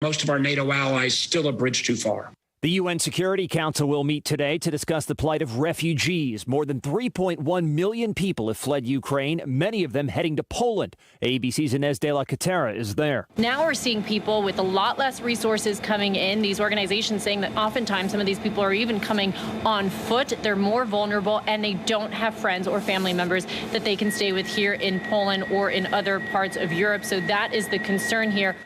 Most of our NATO allies still a bridge too far. The UN Security Council will meet today to discuss the plight of refugees. More than 3.1 million people have fled Ukraine, many of them heading to Poland. ABC's Inez de la Catera is there. Now we're seeing people with a lot less resources coming in. These organizations saying that oftentimes some of these people are even coming on foot. They're more vulnerable and they don't have friends or family members that they can stay with here in Poland or in other parts of Europe. So that is the concern here.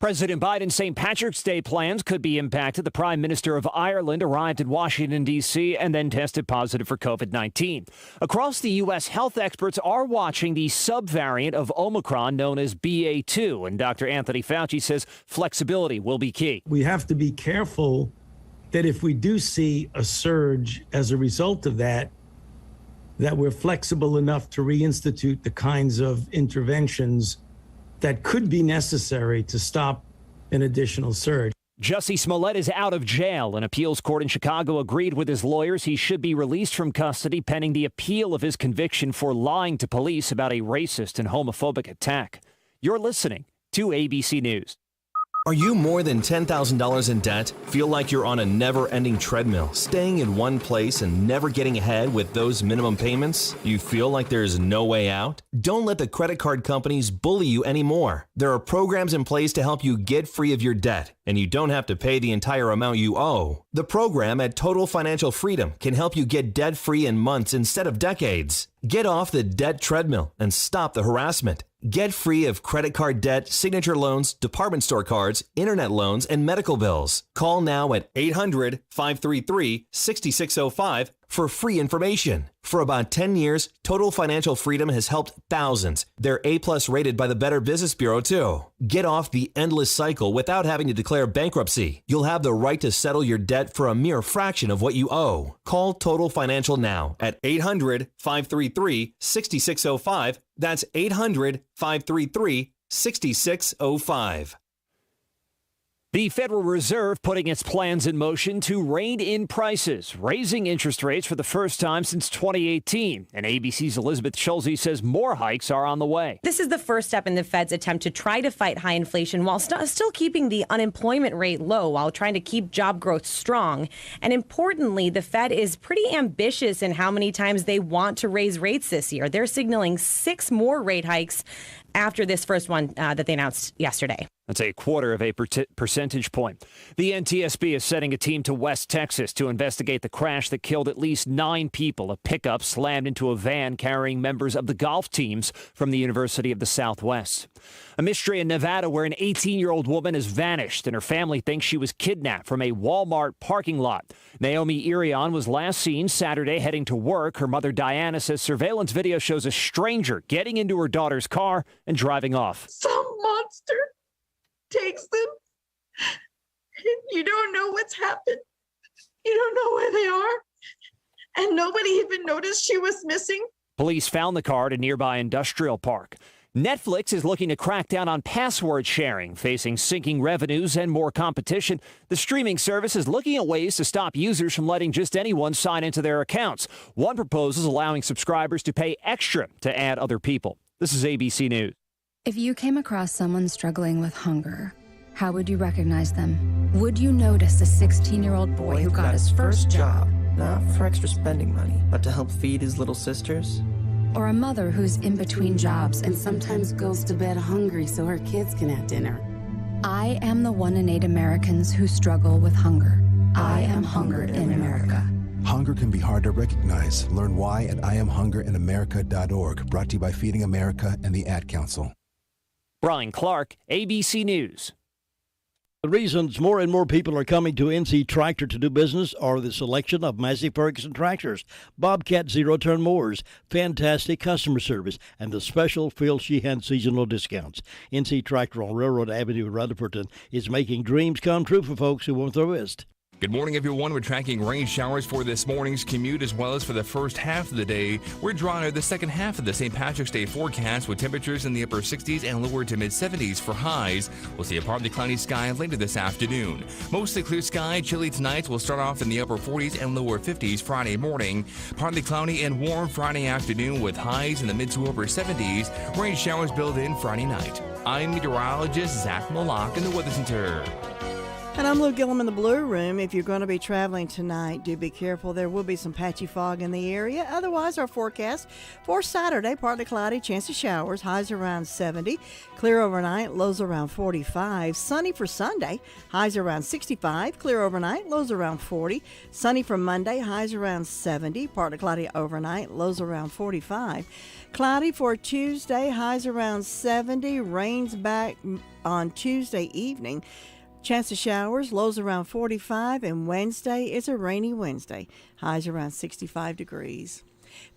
President Biden's St. Patrick's Day plans could be impacted. The Prime Minister of Ireland arrived in Washington, D.C. and then tested positive for COVID-19. Across the U.S., health experts are watching the subvariant of Omicron known as BA2. And Dr. Anthony Fauci says flexibility will be key. We have to be careful that if we do see a surge as a result of that we're flexible enough to reinstitute the kinds of interventions that could be necessary to stop an additional surge. Jussie Smollett is out of jail. An appeals court in Chicago agreed with his lawyers he should be released from custody pending the appeal of his conviction for lying to police about a racist and homophobic attack. You're listening to ABC News. Are you more than $10,000 in debt? Feel like you're on a never-ending treadmill, staying in one place and never getting ahead with those minimum payments? You feel like there's no way out? Don't let the credit card companies bully you anymore. There are programs in place to help you get free of your debt, and you don't have to pay the entire amount you owe. The program at Total Financial Freedom can help you get debt-free in months instead of decades. Get off the debt treadmill and stop the harassment. Get free of credit card debt, signature loans, department store cards, internet loans, and medical bills. Call now at 800-533-6605 for free information. For about 10 years, Total Financial Freedom has helped thousands. They're A+ rated by the Better Business Bureau, too. Get off the endless cycle without having to declare bankruptcy. You'll have the right to settle your debt for a mere fraction of what you owe. Call Total Financial now at 800-533-6605. That's 800-533-6605. The Federal Reserve putting its plans in motion to rein in prices, raising interest rates for the first time since 2018. And ABC's Elizabeth Schulze says more hikes are on the way. This is the first step in the Fed's attempt to try to fight high inflation while still keeping the unemployment rate low, while trying to keep job growth strong. And importantly, the Fed is pretty ambitious in how many times they want to raise rates this year. They're signaling 6 more rate hikes after this first one that they announced yesterday. That's a quarter of a percentage point. The NTSB is sending a team to West Texas to investigate the crash that killed at least 9 people. A pickup slammed into a van carrying members of the golf teams from the University of the Southwest. A mystery in Nevada where an 18-year-old woman has vanished and her family thinks she was kidnapped from a Walmart parking lot. Naomi Irion was last seen Saturday heading to work. Her mother Diana says surveillance video shows a stranger getting into her daughter's car and driving off. Some monster takes them. You don't know what's happened. You don't know where they are. And nobody even noticed she was missing. Police found the car at a nearby industrial park. Netflix is looking to crack down on password sharing, facing sinking revenues and more competition. The streaming service is looking at ways to stop users from letting just anyone sign into their accounts. One proposal is allowing subscribers to pay extra to add other people. This is ABC News. If you came across someone struggling with hunger, how would you recognize them? Would you notice a 16-year-old boy who got his first job? Not for extra spending money, but to help feed his little sisters? Or a mother who's in between jobs and sometimes goes to bed hungry so her kids can have dinner? I am the 1 in 8 Americans who struggle with hunger. I am hungered in America. Hunger can be hard to recognize. Learn why at IamHungeredInAmerica.org. Brought to you by Feeding America and the Ad Council. Brian Clark, ABC News. The reasons more and more people are coming to NC Tractor to do business are the selection of Massey Ferguson tractors, Bobcat zero-turn mowers, fantastic customer service, and the special Phil Sheehan seasonal discounts. NC Tractor on Railroad Avenue in Rutherford is making dreams come true for folks who want the list. Good morning, everyone. We're tracking rain showers for this morning's commute as well as for the first half of the day. We're drawing the second half of the St. Patrick's Day forecast with temperatures in the upper 60s and lower to mid 70s for highs. We'll see a partly cloudy sky later this afternoon. Mostly clear sky, chilly tonight. We'll start off in the upper 40s and lower 50s Friday morning. Partly cloudy and warm Friday afternoon with highs in the mid to upper 70s. Rain showers build in Friday night. I'm meteorologist Zach Malak in the Weather Center. And I'm Lou Gillum in the Blue Room. If you're going to be traveling tonight, do be careful. There will be some patchy fog in the area. Otherwise, our forecast for Saturday, partly cloudy, chance of showers, highs around 70. Clear overnight, lows around 45. Sunny for Sunday, highs around 65. Clear overnight, lows around 40. Sunny for Monday, highs around 70. Partly cloudy overnight, lows around 45. Cloudy for Tuesday, highs around 70. Rains back on Tuesday evening. Chance of showers, lows around 45, and Wednesday is a rainy Wednesday. Highs around 65 degrees.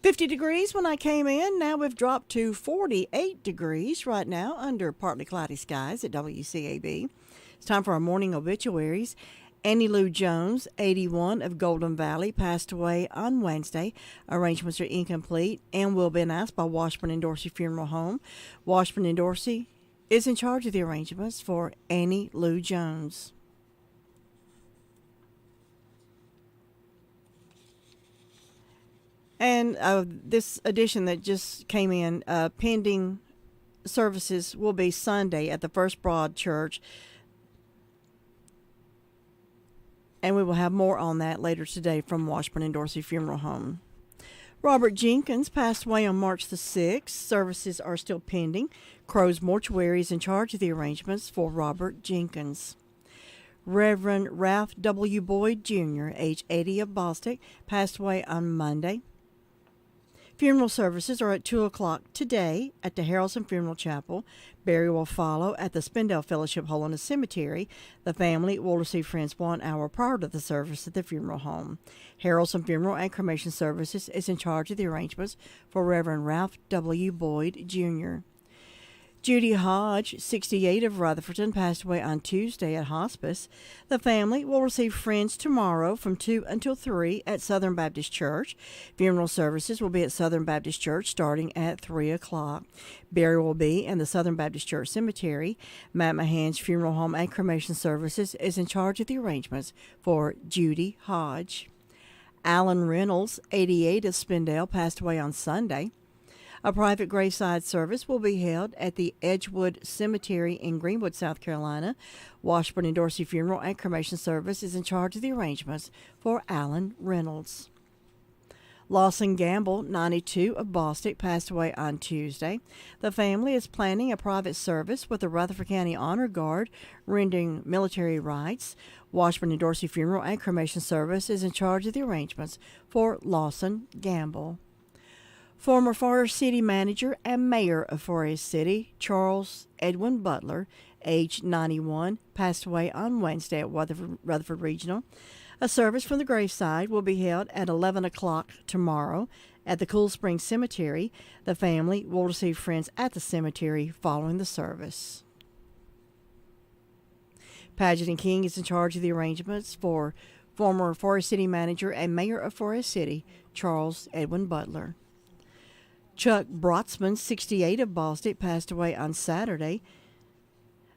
50 degrees when I came in. Now we've dropped to 48 degrees right now under partly cloudy skies at WCAB. It's time for our morning obituaries. Annie Lou Jones, 81, of Golden Valley, passed away on Wednesday. Arrangements are incomplete and will be announced by Washburn and Dorsey Funeral Home. Washburn and Dorsey is in charge of the arrangements for Annie Lou Jones. And this edition that just came in, pending services will be Sunday at the First Broad Church. And we will have more on that later today from Washburn and Dorsey Funeral Home. Robert Jenkins passed away on March the 6th. Services are still pending. Crow's Mortuary is in charge of the arrangements for Robert Jenkins. Reverend Ralph W. Boyd, Jr., age 80 of Bostic, passed away on Monday. Funeral services are at 2 o'clock today at the Harrelson Funeral Chapel. Burial will follow at the Spindale Fellowship Holiness Cemetery. The family will receive friends 1 hour prior to the service at the funeral home. Harrelson Funeral and Cremation Services is in charge of the arrangements for Reverend Ralph W. Boyd, Jr. Judy Hodge, 68, of Rutherfordton, passed away on Tuesday at hospice. The family will receive friends tomorrow from 2 until 3 at Southern Baptist Church. Funeral services will be at Southern Baptist Church starting at 3 o'clock. Burial will be in the Southern Baptist Church Cemetery. Matt Mahan's Funeral Home and Cremation Services is in charge of the arrangements for Judy Hodge. Alan Reynolds, 88, of Spindale, passed away on Sunday. A private graveside service will be held at the Edgewood Cemetery in Greenwood, South Carolina. Washburn and Dorsey Funeral and Cremation Service is in charge of the arrangements for Alan Reynolds. Lawson Gamble, 92, of Bostic, passed away on Tuesday. The family is planning a private service with the Rutherford County Honor Guard, rendering military rites. Washburn and Dorsey Funeral and Cremation Service is in charge of the arrangements for Lawson Gamble. Former Forest City manager and mayor of Forest City, Charles Edwin Butler, age 91, passed away on Wednesday at Rutherford Regional. A service from the graveside will be held at 11 o'clock tomorrow at the Cool Springs Cemetery. The family will receive friends at the cemetery following the service. Paget and King is in charge of the arrangements for former Forest City manager and mayor of Forest City, Charles Edwin Butler. Chuck Brotzman, 68, of Bostic, passed away on Saturday.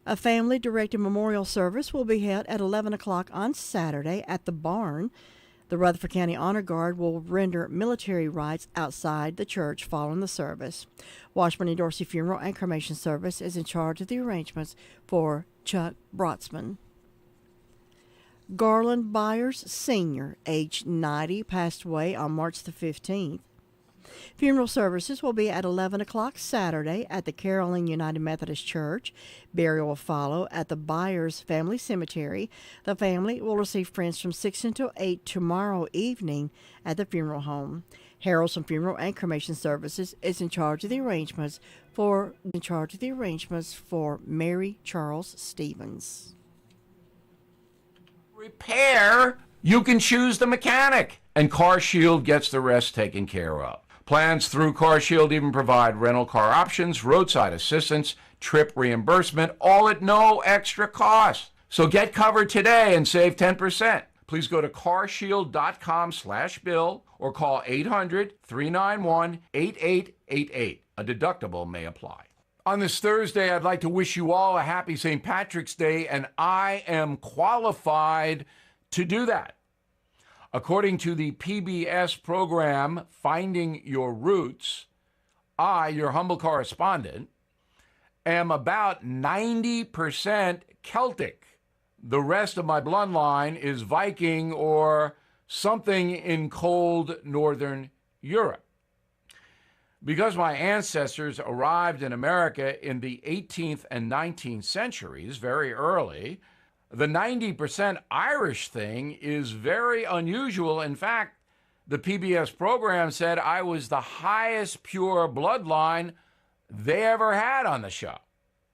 A family-directed memorial service will be held at 11 o'clock on Saturday at the barn. The Rutherford County Honor Guard will render military rites outside the church following the service. Washburn and Dorsey Funeral and Cremation Service is in charge of the arrangements for Chuck Brotzman. Garland Byers, Sr., age 90, passed away on March the 15th. Funeral services will be at 11 o'clock Saturday at the Caroline United Methodist Church. Burial will follow at the Byers Family Cemetery. The family will receive friends from 6 until 8 tomorrow evening at the funeral home. Harrelson Funeral and Cremation Services is in charge of the arrangements for Mary Charles Stevens. Repair, you can choose the mechanic, and CarShield gets the rest taken care of. Plans through CarShield even provide rental car options, roadside assistance, trip reimbursement, all at no extra cost. So get covered today and save 10%. please go to carshield.com/bill or call 800-391-8888. A deductible may apply. On this Thursday, I'd like to wish you all a happy St. Patrick's Day, and I am qualified to do that. According to the PBS program, Finding Your Roots, I, your humble correspondent, am about 90% Celtic. The rest of my bloodline is Viking or something in cold Northern Europe. Because my ancestors arrived in America in the 18th and 19th centuries, very early, the 90% Irish thing is very unusual. In fact, the PBS program said I was the highest pure bloodline they ever had on the show.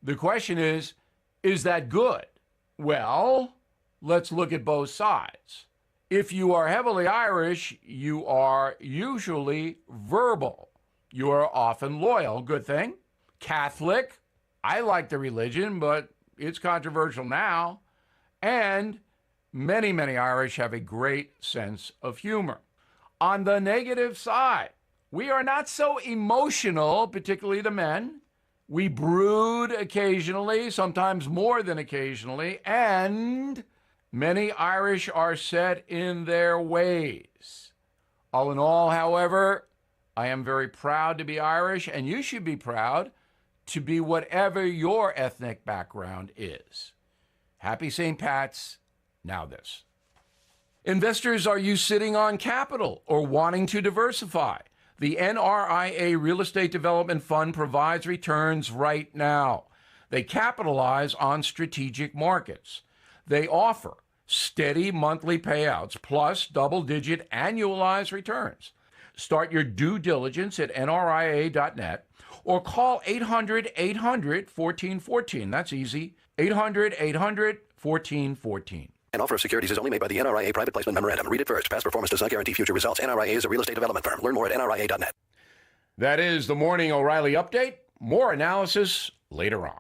The question is that good? Well, let's look at both sides. If you are heavily Irish, you are usually verbal. You are often loyal. Good thing. Catholic. I like the religion, but it's controversial now. And many, many Irish have a great sense of humor. On the negative side, we are not so emotional, particularly the men. We brood occasionally, sometimes more than occasionally, and many Irish are set in their ways. All in all, however, I am very proud to be Irish, and you should be proud to be whatever your ethnic background is. Happy St. Pat's. Now this. Investors, are you sitting on capital or wanting to diversify? The NRIA Real Estate Development Fund provides returns right now. They capitalize on strategic markets. They offer steady monthly payouts plus double-digit annualized returns. Start your due diligence at nria.net or call 800-800-1414. That's easy. 800-800-1414. An offer of securities is only made by the NRIA Private Placement Memorandum. Read it first. Past performance does not guarantee future results. NRIA is a real estate development firm. Learn more at nria.net. That is the Morning O'Reilly Update. More analysis later on.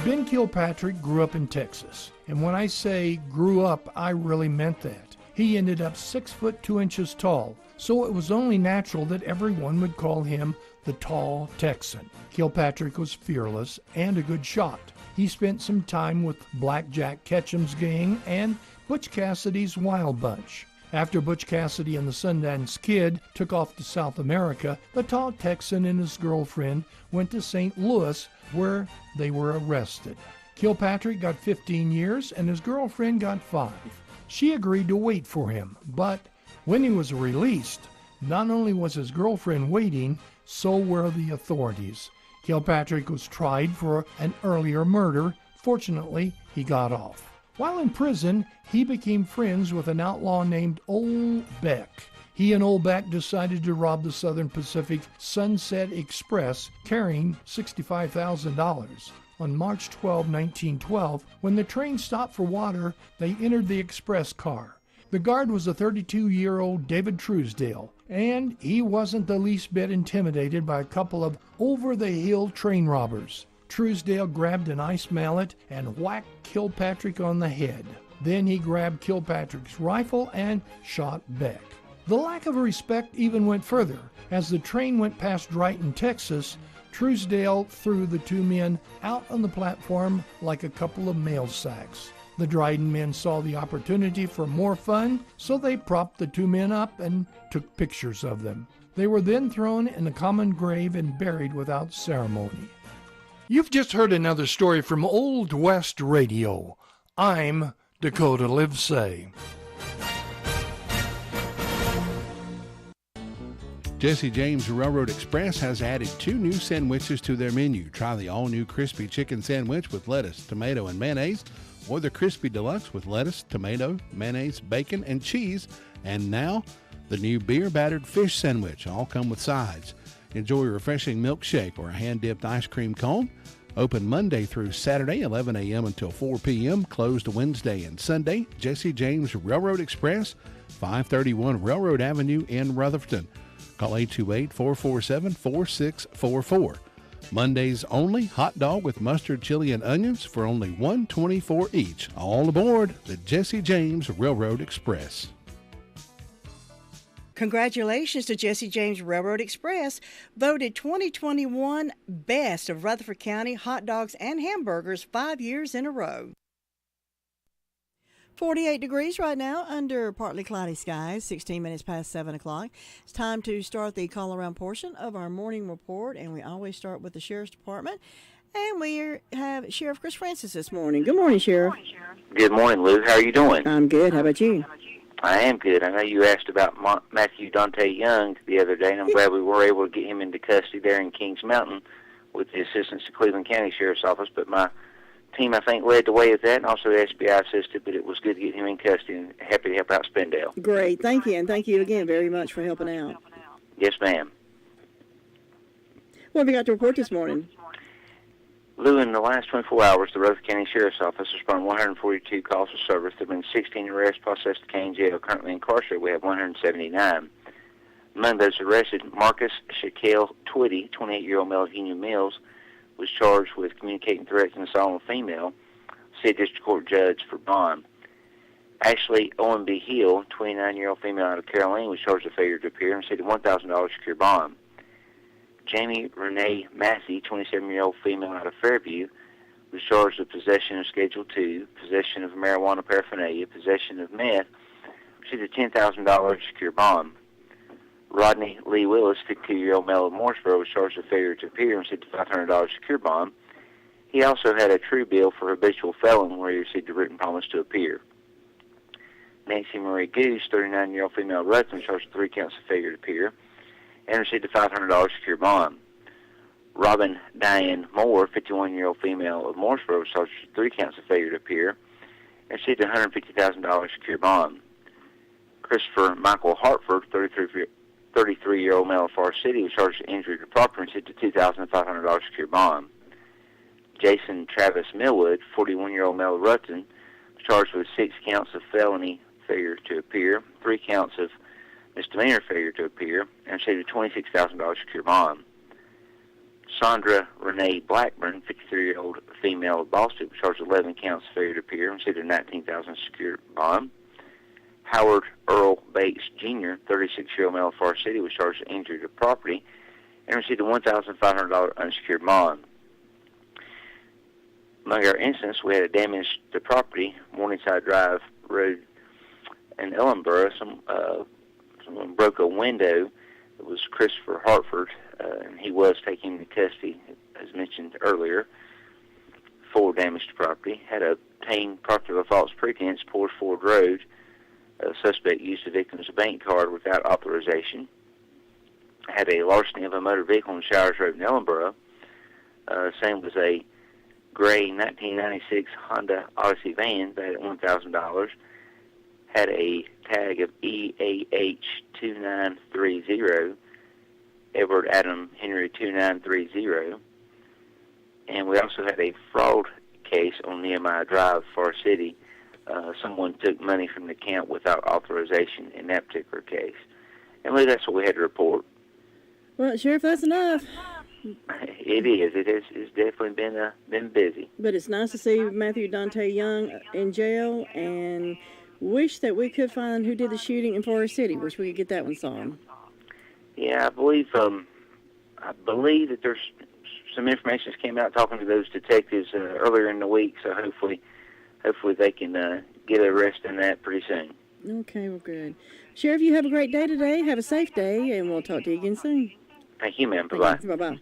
Ben Kilpatrick grew up in Texas. And when I say grew up, I really meant that. He ended up 6 foot 2 inches tall, so it was only natural that everyone would call him the Tall Texan. Kilpatrick was fearless and a good shot. He spent some time with Black Jack Ketchum's gang and Butch Cassidy's Wild Bunch. After Butch Cassidy and the Sundance Kid took off to South America, the Tall Texan and his girlfriend went to St. Louis, where they were arrested. Kilpatrick got 15 years and his girlfriend got 5. She agreed to wait for him, but when he was released, not only was his girlfriend waiting, so were the authorities. Kilpatrick was tried for an earlier murder. Fortunately, he got off. While in prison, he became friends with an outlaw named Old Beck. He and Old Beck decided to rob the Southern Pacific Sunset Express, carrying $65,000. On March 12, 1912, when the train stopped for water, they entered the express car. The guard was a 32-year-old David Truesdale, and he wasn't the least bit intimidated by a couple of over-the-hill train robbers. Truesdale grabbed an ice mallet and whacked Kilpatrick on the head. Then he grabbed Kilpatrick's rifle and shot Beck. The lack of respect even went further. As the train went past Dryden, Texas, Truesdale threw the two men out on the platform like a couple of mail sacks. The Dryden men saw the opportunity for more fun, so they propped the two men up and took pictures of them. They were then thrown in a common grave and buried without ceremony. You've just heard another story from Old West Radio. I'm Dakota Livesay. Jesse James Railroad Express has added 2 new sandwiches to their menu. Try the all-new crispy chicken sandwich with lettuce, tomato, and mayonnaise, or the crispy deluxe with lettuce, tomato, mayonnaise, bacon, and cheese. And now, the new beer-battered fish sandwich. All come with sides. Enjoy a refreshing milkshake or a hand-dipped ice cream cone. Open Monday through Saturday, 11 a.m. until 4 p.m. Closed Wednesday and Sunday. Jesse James Railroad Express, 531 Railroad Avenue in Rutherford. Call 828-447-4644. Mondays only, hot dog with mustard, chili, and onions for only $1.24 each. All aboard the Jesse James Railroad Express. Congratulations to Jesse James Railroad Express, voted 2021 Best of Rutherford County hot dogs and hamburgers 5 years in a row. 48 degrees right now under partly cloudy skies, 16 minutes past 7 o'clock. It's time to start the call-around portion of our morning report, and we always start with the Sheriff's Department. And we have Sheriff Chris Francis this morning. Good morning, Sheriff. Good morning, Lou. How are you doing? I'm good. How about you? I am good. I know you asked about Matthew Dante Young the other day, and I'm glad we were able to get him into custody there in Kings Mountain with the assistance to Cleveland County Sheriff's Office. But my team, I think, led the way with that, and also the SBI assisted, but it was good to get him in custody, and happy to help out Spindale. Great. Thank you, and thank you again very much for helping out. Yes, ma'am. What have you got to report this morning? Lou, in the last 24 hours, the Rutherford County Sheriff's Office responded 142 calls for service. There have been 16 arrests processed to Kane Jail. Currently incarcerated, we have 179. Among those arrested, Marcus Shaquille Twitty, 28-year-old male of Union Mills, was charged with communicating threats and assault on a female. State District Court judge for bond. Ashley Owen B. Hill, 29-year-old female out of Carolina, was charged with failure to appear and received a $1,000 secure bond. Jamie Renee Massey, 27-year-old female out of Fairview, was charged with possession of Schedule II, possession of marijuana paraphernalia, possession of meth, received a $10,000 secure bond. Rodney Lee Willis, 52-year-old male of Mooresboro, was charged with failure to appear and received a $500 secure bond. He also had a true bill for habitual felon where he received a written promise to appear. Nancy Marie Goose, 39-year-old female of Rutland, charged with 3 counts of failure to appear and received a $500 secure bond. Robin Diane Moore, 51-year-old female of Mooresboro, was charged with 3 counts of failure to appear and received a $150,000 secure bond. Christopher Michael Hartford, 33-year-old male of Forest City, was charged with injury to property and received a $2,500 secure bond. Jason Travis Millwood, 41-year-old male of Rutland, was charged with 6 counts of felony failure to appear, 3 counts of misdemeanor failure to appear, and received a $26,000 secure bond. Sandra Renee Blackburn, 53-year-old female of Boston, was charged with 11 counts of failure to appear and received a $19,000 secure bond. Howard Earl Bates Jr., 36-year-old male of Forest City, was charged with injury to property and received a $1,500 unsecured bond. Among our incidents, we had a damage to property, Morningside Drive Road in Ellenboro. Someone broke a window. It was Christopher Hartford, and he was taken into custody, as mentioned earlier, for damage to property. Had obtained property of a false pretense, Port Ford Road. A suspect used the victim's bank card without authorization. Had a larceny of a motor vehicle on Showers Road in Ellenboro. Same was a gray 1996 Honda Odyssey van valued at $1,000. Had a tag of EAH2930, Edward Adam Henry 2930. And we also had a fraud case on Nehemiah Drive, Forest City. Someone took money from the account without authorization in that particular case. And Lou, that's what we had to report. Well, Sheriff, that's enough. It is. It's definitely been busy. But it's nice to see Matthew Dante Young in jail, and wish that we could find who did the shooting in Forest City. Wish we could get that one solved. Yeah, I believe that there's some information that came out talking to those detectives earlier in the week. So hopefully they can get a rest in that pretty soon. Okay, well, good. Sheriff, you have a great day today. Have a safe day, and we'll talk to you again soon. Thank you, ma'am. Bye-bye. Bye-bye.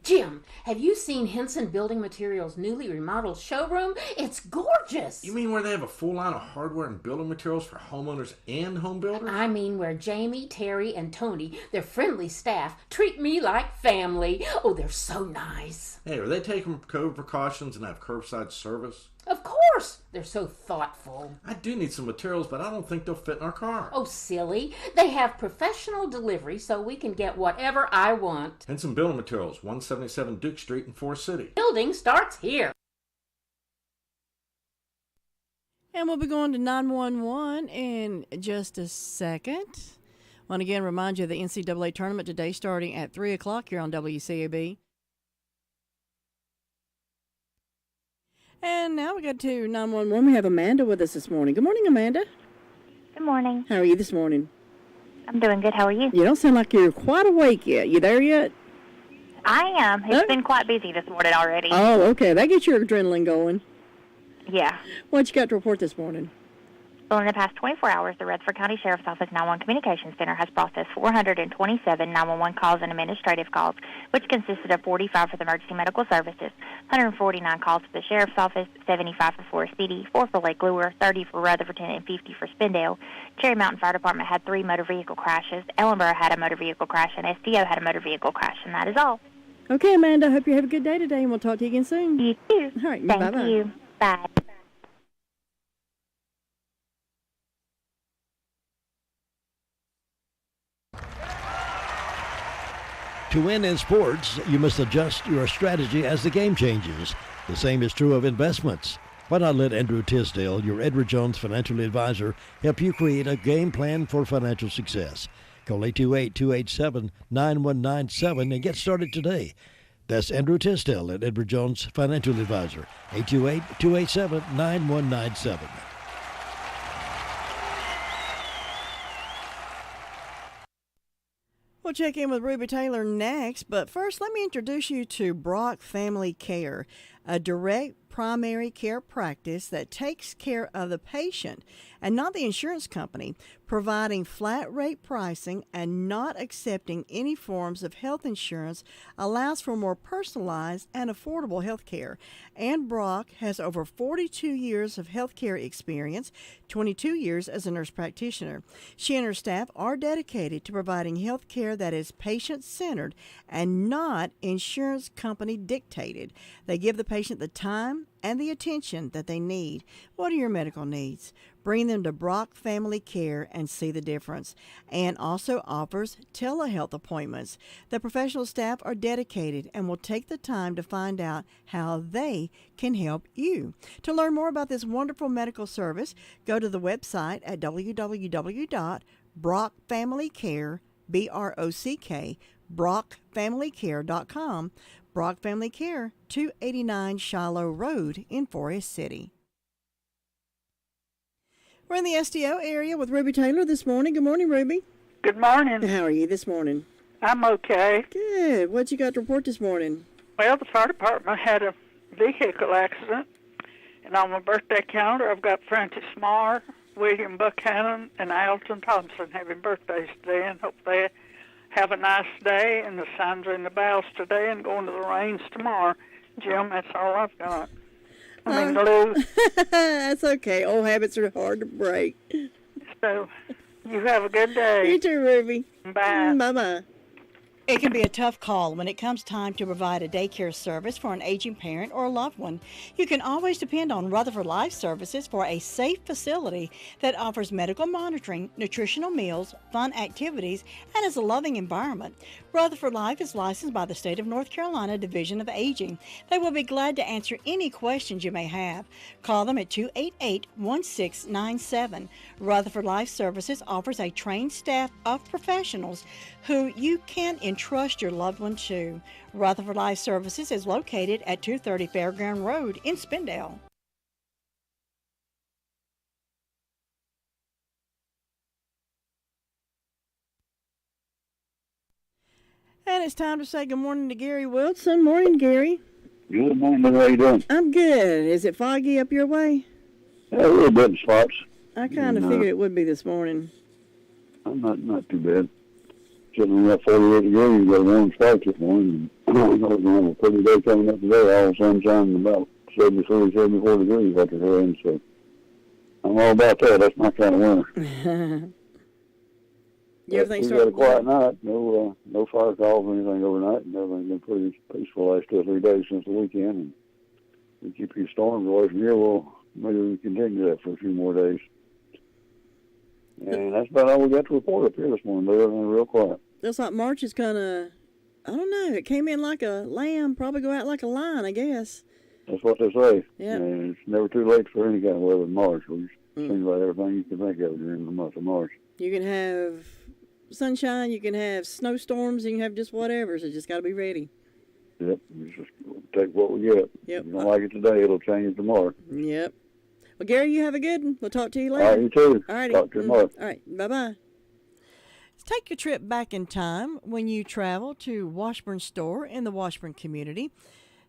Jim, have you seen Henson Building Materials' newly remodeled showroom? It's gorgeous. You mean where they have a full line of hardware and building materials for homeowners and home builders? I mean where Jamie, Terry, and Tony, their friendly staff, treat me like family. Oh, they're so nice. Hey, are they taking COVID precautions and have curbside service? Of course. They're so thoughtful. I do need some materials, but I don't think they'll fit in our car. Oh, silly. They have professional delivery so we can get whatever I want. Henson Building Materials, 177 Duke Street in Forest City. Building starts here. And we'll be going to 911 in just a second. Want to again remind you of the NCAA tournament today starting at 3 o'clock here on WCAB. And now we go to 911. We have Amanda with us this morning. Good morning, Amanda. Good morning. How are you this morning? I'm doing good. How are you? You don't sound like you're quite awake yet. You there yet? I am. It's been quite busy this morning already. Oh, okay. That gets your adrenaline going. Yeah. What you got to report this morning? Well, in the past 24 hours, the Rutherford County Sheriff's Office 911 Communications Center has processed 427 911 calls and administrative calls, which consisted of 45 for the emergency medical services, 149 calls for the Sheriff's Office, 75 for Forest City, 4 for Lake Lure, 30 for Rutherford, and 50 for Spindale. Cherry Mountain Fire Department had 3 motor vehicle crashes. Ellenboro had a motor vehicle crash, and SDO had a motor vehicle crash, and that is all. Okay, Amanda. Hope you have a good day today, and we'll talk to you again soon. You too. All right. Thank Bye-bye. you. Bye. To win in sports, you must adjust your strategy as the game changes. The same is true of investments. Why not let Andrew Tisdale, your Edward Jones financial advisor, help you create a game plan for financial success? Call 828-287-9197 and get started today. That's Andrew Tisdale at Edward Jones Financial Advisor, 828-287-9197. We'll check in with Ruby Taylor next, but first let me introduce you to Brock Family Care, a direct primary care practice that takes care of the patient and not the insurance company, providing flat rate pricing and not accepting any forms of health insurance allows for more personalized and affordable health care. Ann Brock has over 42 years of health care experience, 22 years as a nurse practitioner. She and her staff are dedicated to providing health care that is patient-centered and not insurance company dictated. They give the patient the time and the attention that they need. What are your medical needs? Bring them to Brock Family Care and see the difference. And also offers telehealth appointments. The professional staff are dedicated and will take the time to find out how they can help you. To learn more about this wonderful medical service, go to the website at www.brockfamilycare, BROCK, brockfamilycare.com. Brock Family Care, 289 Shiloh Road in Forest City. We're in the SDO area with Ruby Taylor this morning. Good morning, Ruby. Good morning. How are you this morning? I'm okay. Good. What you got to report this morning? Well, the fire department had a vehicle accident, and on my birthday calendar, I've got Francis Marr, William Buchanan, and Alton Thompson having birthdays today, and hope they have a nice day, and the signs are in the bows today and going to the rains tomorrow. Jim, that's all I've got. I mean, Lou. That's okay. Old habits are hard to break. So, you have a good day. You too, Ruby. Bye. Bye-bye. It can be a tough call when it comes time to provide a daycare service for an aging parent or a loved one. You can always depend on Rutherford Life Services for a safe facility that offers medical monitoring, nutritional meals, fun activities, and is a loving environment. Rutherford Life is licensed by the State of North Carolina Division of Aging. They will be glad to answer any questions you may have. Call them at 288-1697. Rutherford Life Services offers a trained staff of professionals who you can entrust your loved one to. Rutherford Life Services is located at 230 Fairground Road in Spindale. And it's time to say good morning to Gary Wilson. Morning, Gary. Good morning. How you doing? I'm good. Is it foggy up your way? Yeah, a little bit in spots. I kind of figured it would be this morning. I'm not too bad. Sitting on that 48 degrees, got a warm spot this morning. And I know it's going to have a pretty day coming up today. All sunshine and about 73, 74 degrees after rain. So I'm all about that. That's my kind of winter. Everything we got a quiet night. No fire calls or anything overnight, and everything's been pretty peaceful the last 2 or 3 days since the weekend. And we keep these storms away from here. Well, maybe we can continue that for a few more days. And that's about all we got to report up here this morning. But everything's real quiet. Looks like March is kind of, I don't know, it came in like a lamb, probably go out like a lion, I guess. That's what they say. Yeah. And it's never too late for any kind of weather in March. We seems like everything you can think of during the month of March. You can have sunshine, you can have snowstorms, you can have just whatever. So just got to be ready. Yep, we just take what we get. Yep. If you don't like it today, it'll change tomorrow. Yep. Well, Gary, you have a good one. We'll talk to you later. All right, you too. All righty. Talk to you tomorrow. All right, bye-bye. Take your trip back in time when you travel to Washburn Store in the Washburn community.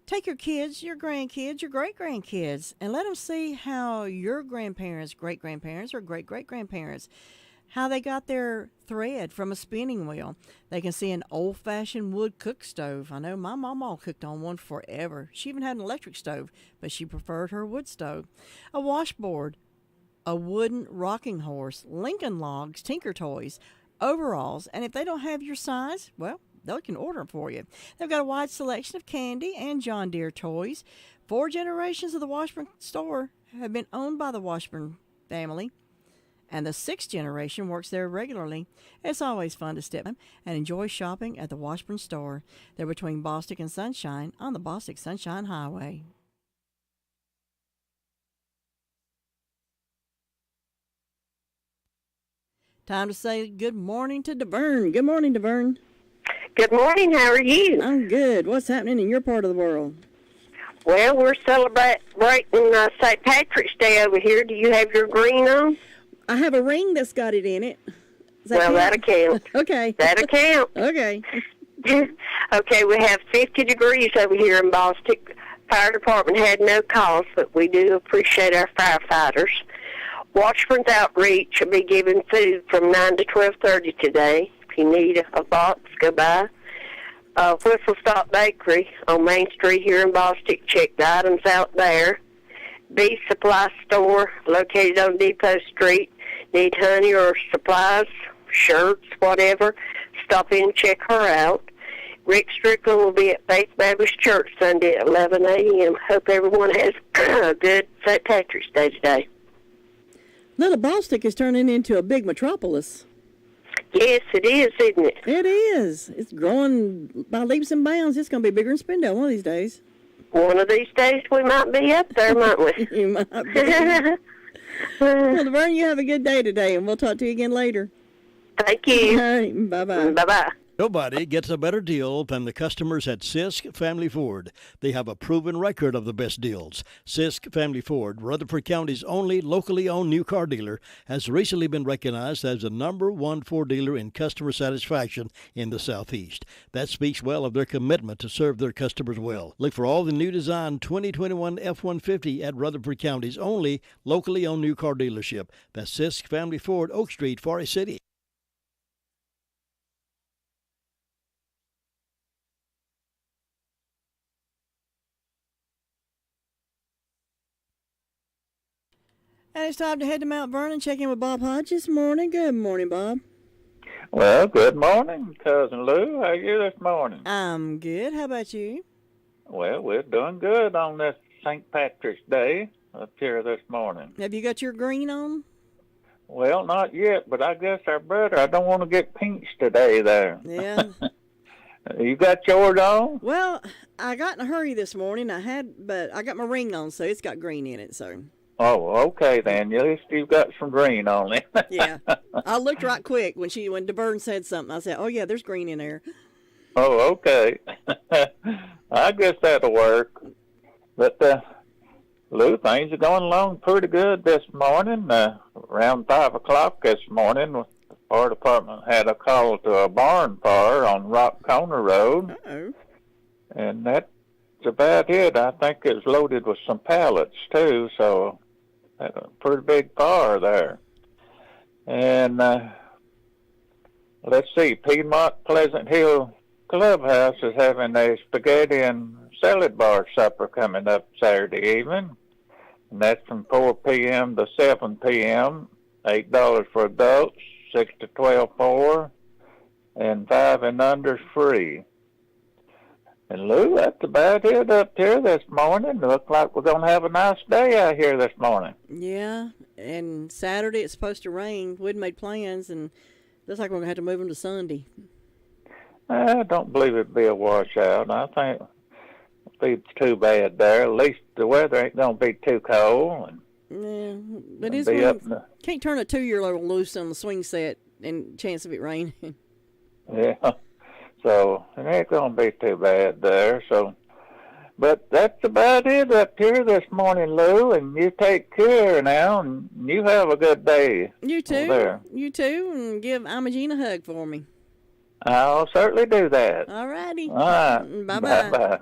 Take your kids, your grandkids, your great-grandkids, and let them see how your grandparents, great-grandparents, or great-great-grandparents, how they got their thread from a spinning wheel. They can see an old-fashioned wood cook stove. I know my mama cooked on one forever. She even had an electric stove, but she preferred her wood stove. A washboard, a wooden rocking horse, Lincoln logs, Tinker toys, overalls, and if they don't have your size, well, they can order them for you. They've got a wide selection of candy and John Deere toys. 4 generations of the Washburn store have been owned by the Washburn family, and the 6th generation works there regularly. It's always fun to step in and enjoy shopping at the Washburn store. They're between Bostic and Sunshine on the Bostic Sunshine Highway. Time to say good morning to DeVern. Good morning, DeVern. Good morning. How are you? I'm good. What's happening in your part of the world? Well, we're celebrating St. Patrick's Day over here. Do you have your green on? I have a ring that's got it in it. That'll count. Okay. That'll count. Okay. Okay, we have 50 degrees over here in Bostic. Fire department had no calls, but we do appreciate our firefighters. Washburn's Outreach will be giving food from 9 to 12:30 today. If you need a box, go by. Whistle Stop Bakery on Main Street here in Bostic. Check the items out there. Bee Supply Store located on Depot Street. Need honey or supplies, shirts, whatever. Stop in and check her out. Rick Strickland will be at Faith Baptist Church Sunday at 11 a.m. Hope everyone has a good St. Patrick's Day today. Little Bostic is turning into a big metropolis. Yes, it is, isn't it? It is. It's growing by leaps and bounds. It's going to be bigger than Spindale one of these days. One of these days we might be up there, might we? You might be. Well, Laverne, you have a good day today, and we'll talk to you again later. Thank you. All right, bye-bye. Bye-bye. Nobody gets a better deal than the customers at Sisk Family Ford. They have a proven record of the best deals. Sisk Family Ford, Rutherford County's only locally owned new car dealer, has recently been recognized as the #1 Ford dealer in customer satisfaction in the Southeast. That speaks well of their commitment to serve their customers well. Look for all the new design 2021 F-150 at Rutherford County's only locally owned new car dealership. That's Sisk Family Ford, Oak Street, Forest City. And it's time to head to Mount Vernon, check in with Bob Hodge this morning. Good morning, Bob. Well, good morning, Cousin Lou. How are you this morning? I'm good. How about you? Well, we're doing good on this St. Patrick's Day up here this morning. Have you got your green on? Well, not yet, but I guess I better. I don't want to get pinched today there. Yeah. You got yours on? Well, I got in a hurry this morning. But I got my ring on, so it's got green in it, so... Oh, okay then. At least you've got some green on it. Yeah. I looked right quick when DeVern said something. I said, oh, yeah, there's green in there. Oh, okay. I guess that'll work. But, Lou, things are going along pretty good this morning. Around 5 o'clock this morning, the fire department had a call to a barn fire on Rock Corner Road. Uh-oh. And that's about it. I think it's loaded with some pallets, too, so... a pretty big fire there. And let's see, Piedmont Pleasant Hill Clubhouse is having a spaghetti and salad bar supper coming up Saturday evening. And that's from 4 p.m. to 7 p.m. $8 for adults, 6 to 12 for, and 5 and under free. And Lou, that's about it up here this morning. Looks like we're going to have a nice day out here this morning. Yeah, and Saturday it's supposed to rain. We'd made plans, and looks like we're going to have to move them to Sunday. I don't believe it'd be a washout. I think it'll be too bad there. At least the weather ain't going to be too cold. Yeah, but it's can't turn a 2-year-old loose on the swing set and chance of it raining. Yeah. So it ain't going to be too bad there. So, but that's about it up here this morning, Lou. And you take care now, and you have a good day. You too. There. You too, and give Imogene a hug for me. I'll certainly do that. All righty. All right. Bye-bye. Bye-bye.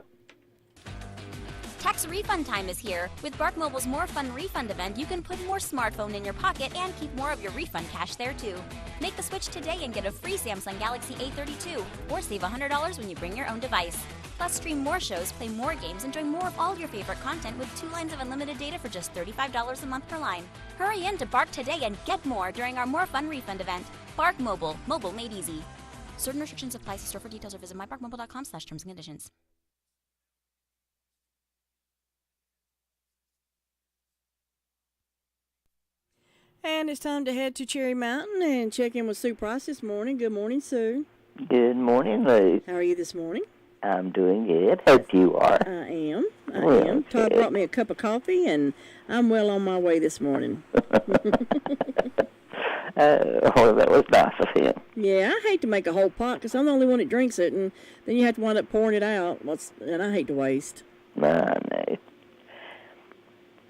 Tax refund time is here. With Bark Mobile's More Fun Refund event, you can put more smartphone in your pocket and keep more of your refund cash there too. Make the switch today and get a free Samsung Galaxy A32 or save $100 when you bring your own device. Plus, stream more shows, play more games, enjoy more of all your favorite content with 2 lines of unlimited data for just $35 a month per line. Hurry in to Bark today and get more during our More Fun Refund event. Bark Mobile. Mobile made easy. Certain restrictions apply. See store for details or visit mybarkmobile.com/terms and conditions. And it's time to head to Cherry Mountain and check in with Sue Price this morning. Good morning, Sue. Good morning, Lou. How are you this morning? I'm doing good. Hope you are. I am. Todd brought me a cup of coffee, and I'm well on my way this morning. Oh, that was nice of him. Yeah, I hate to make a whole pot because I'm the only one that drinks it, and then you have to wind up pouring it out, and I hate to waste. I know.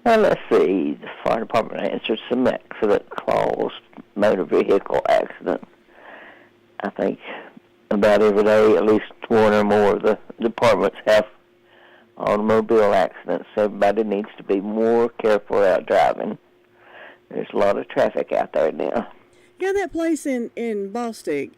Well, let's see. The fire department answered some accident-caused motor vehicle accident. I think about every day, at least one or more of the departments have automobile accidents. Everybody needs to be more careful out driving. There's a lot of traffic out there now. Yeah, that place in Bostic,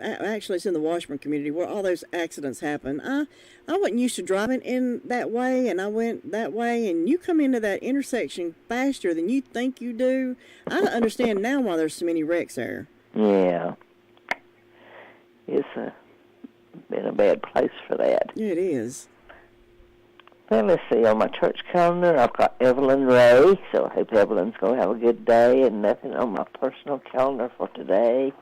actually it's in the Washburn community where all those accidents happen. I wasn't used to driving in that way, and I went that way, and you come into that intersection faster than you think you do. I understand now why there's so many wrecks there. Yeah. It's been a bad place for that. Yeah, it is. Well, let's see, on my church calendar, I've got Evelyn Ray, so I hope Evelyn's going to have a good day, and nothing on my personal calendar for today.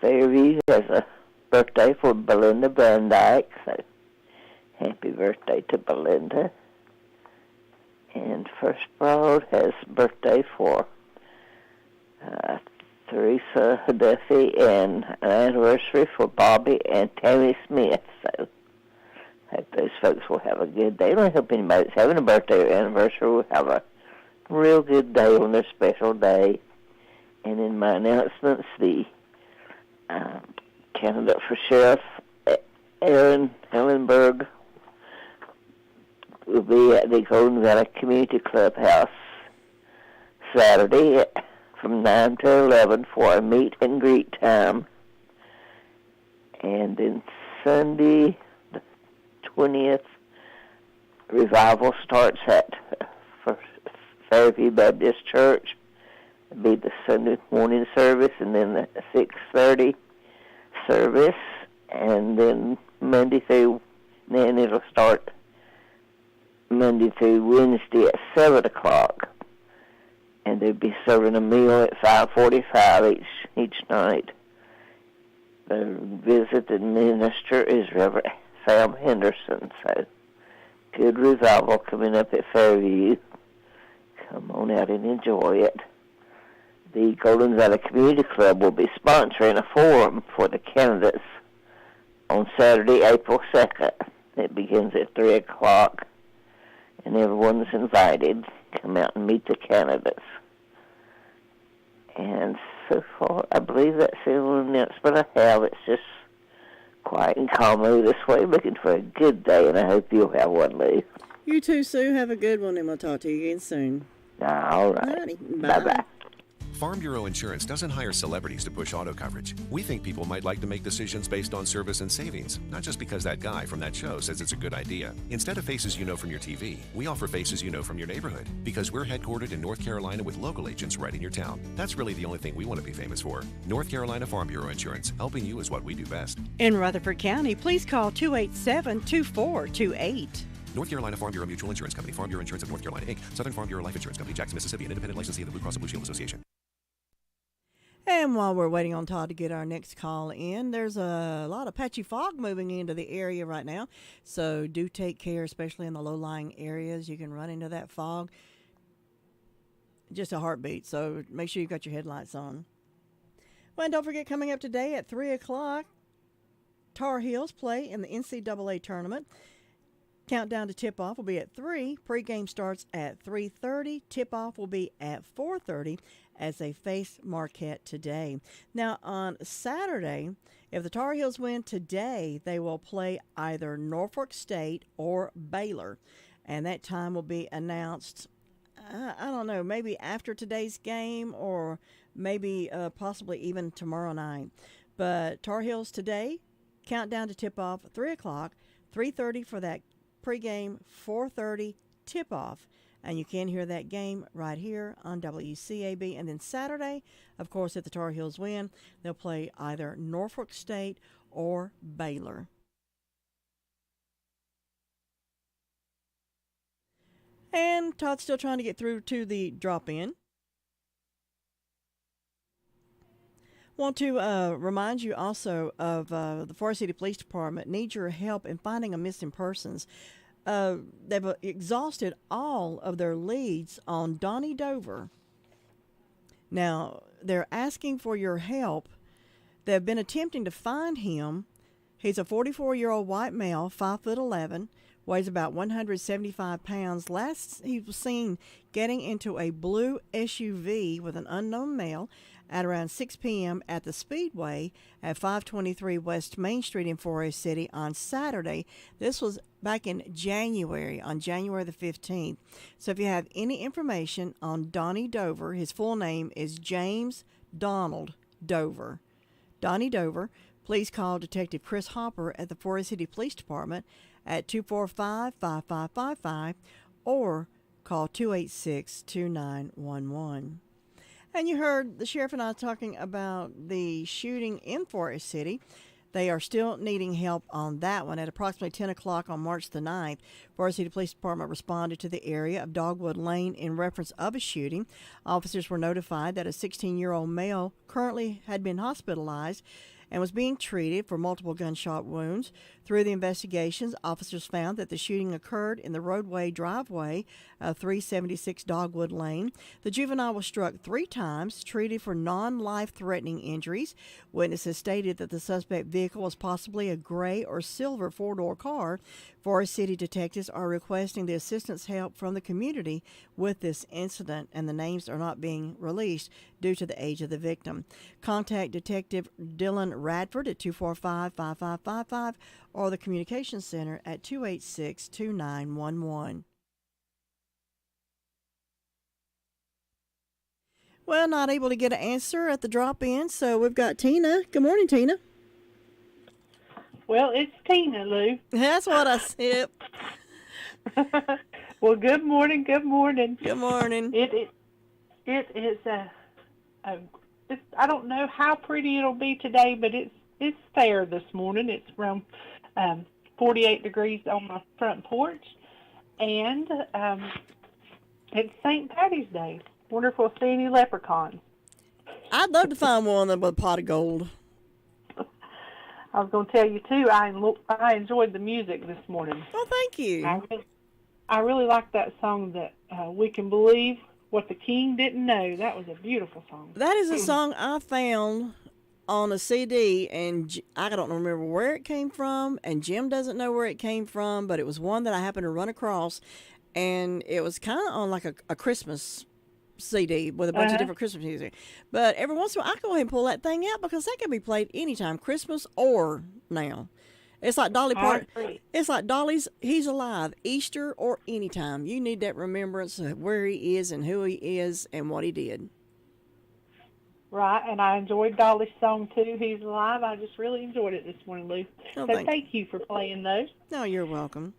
Fairview has a birthday for Belinda Brandike, so happy birthday to Belinda. And First Broad has birthday for Teresa Duffy, and an anniversary for Bobby and Tammy Smith, so hope those folks will have a good day. I don't hope anybody that's having a birthday or anniversary will have a real good day on their special day. And in my announcements, the candidate for sheriff, Aaron Hellenberg, will be at the Golden Valley Community Clubhouse Saturday from 9 to 11 for a meet and greet time. And then Sunday, 20th, revival starts at Fairview Baptist Church. It'll be the Sunday morning service, and then the 6:30 service, and then it'll start Monday through Wednesday at 7 o'clock, and they'll be serving a meal at 5:45 each night. The visiting minister is Reverend Sam Henderson, so good revival coming up at Fairview. Come on out and enjoy it. The Golden Valley Community Club will be sponsoring a forum for the candidates on Saturday, April 2nd. It begins at 3 o'clock, and everyone's invited. Come out and meet the candidates. And so far, I believe that's the only announcement I have. It's just quiet and calm this way, looking for a good day, and I hope you'll have one, Lou. You too, Sue. Have a good one, and we'll talk to you again soon. All right. Alrighty. Bye-bye. Farm Bureau Insurance doesn't hire celebrities to push auto coverage. We think people might like to make decisions based on service and savings, not just because that guy from that show says it's a good idea. Instead of faces you know from your TV, we offer faces you know from your neighborhood, because we're headquartered in North Carolina with local agents right in your town. That's really the only thing we want to be famous for. North Carolina Farm Bureau Insurance, helping you is what we do best. In Rutherford County, please call 287-2428. North Carolina Farm Bureau Mutual Insurance Company, Farm Bureau Insurance of North Carolina, Inc., Southern Farm Bureau Life Insurance Company, Jackson, Mississippi, an independent licensee of the Blue Cross and Blue Shield Association. And while we're waiting on Todd to get our next call in, there's a lot of patchy fog moving into the area right now. So do take care, especially in the low-lying areas. You can run into that fog. just a heartbeat. So make sure you got your headlights on. Well, and don't forget, coming up today at 3 o'clock, Tar Heels play in the NCAA tournament. Countdown to tip-off will be at 3. Pre-game starts at 3:30. Tip-off will be at 4:30 as they face Marquette today. Now, on Saturday, if the Tar Heels win today, they will play either Norfolk State or Baylor. And that time will be announced, I don't know, maybe after today's game or maybe possibly even tomorrow night. But Tar Heels today, countdown to tip-off, 3 o'clock, 3:30 for that pregame, 4:30 tip-off. And you can hear that game right here on WCAB. And then Saturday, of course, if the Tar Heels win, they'll play either Norfolk State or Baylor. And Todd's still trying to get through to the drop-in. Want to remind you also of the Forest City Police Department needs your help in finding a missing persons. They've exhausted all of their leads on Donnie Dover. Now, they're asking for your help. They've been attempting to find him. He's a 44-year-old white male, 5'11", weighs about 175 pounds. Last he was seen getting into a blue SUV with an unknown male at around 6 p.m. at the Speedway at 523 West Main Street in Forest City on Saturday. This was back in January, on January the 15th. So if you have any information on Donnie Dover, his full name is James Donald Dover. Donnie Dover, please call Detective Chris Hopper at the Forest City Police Department at 245-5555 or call 286-2911. And you heard the sheriff and I talking about the shooting in Forest City. They are still needing help on that one. At approximately 10 o'clock on March the 9th, Forest City Police Department responded to the area of Dogwood Lane in reference of a shooting. Officers were notified that a 16-year-old male currently had been hospitalized and was being treated for multiple gunshot wounds. Through the investigations, officers found that the shooting occurred in the roadway driveway of 376 Dogwood Lane. The juvenile was struck 3 times, treated for non-life-threatening injuries. Witnesses stated that the suspect vehicle was possibly a gray or silver 4-door car. Forest City detectives are requesting the assistance help from the community with this incident, and the names are not being released due to the age of the victim. Contact Detective Dylan Radford at 245-5555 or the Communications Center at 286-2911. Well, not able to get an answer at the drop-in, so we've got Tina. Good morning, Tina. Well, it's Tina, Lou. That's what I said. Well, good morning. Good morning. Good morning. It is I don't know how pretty it'll be today, but it's fair this morning. It's around 48 degrees on my front porch, and it's St. Patty's Day. Wonder if we'll see any leprechauns. I'd love to find one with a pot of gold. I was going to tell you, too, I enjoyed the music this morning. Oh, thank you. I really like that song that We Can Believe What the King Didn't Know. That was a beautiful song. That is a song I found on a CD, and I don't remember where it came from, and Jim doesn't know where it came from, but it was one that I happened to run across, and it was kind of on like a Christmas CD with a bunch of different Christmas music. But every once in a while, I go ahead and pull that thing out because that can be played anytime, Christmas or now. It's like Dolly Parton. It's like Dolly's He's Alive, Easter or anytime. You need that remembrance of where he is and who he is and what he did. Right, and I enjoyed Dolly's song, too, He's Alive. I just really enjoyed it this morning, Lou. Oh, so thank you for playing those. No, you're welcome.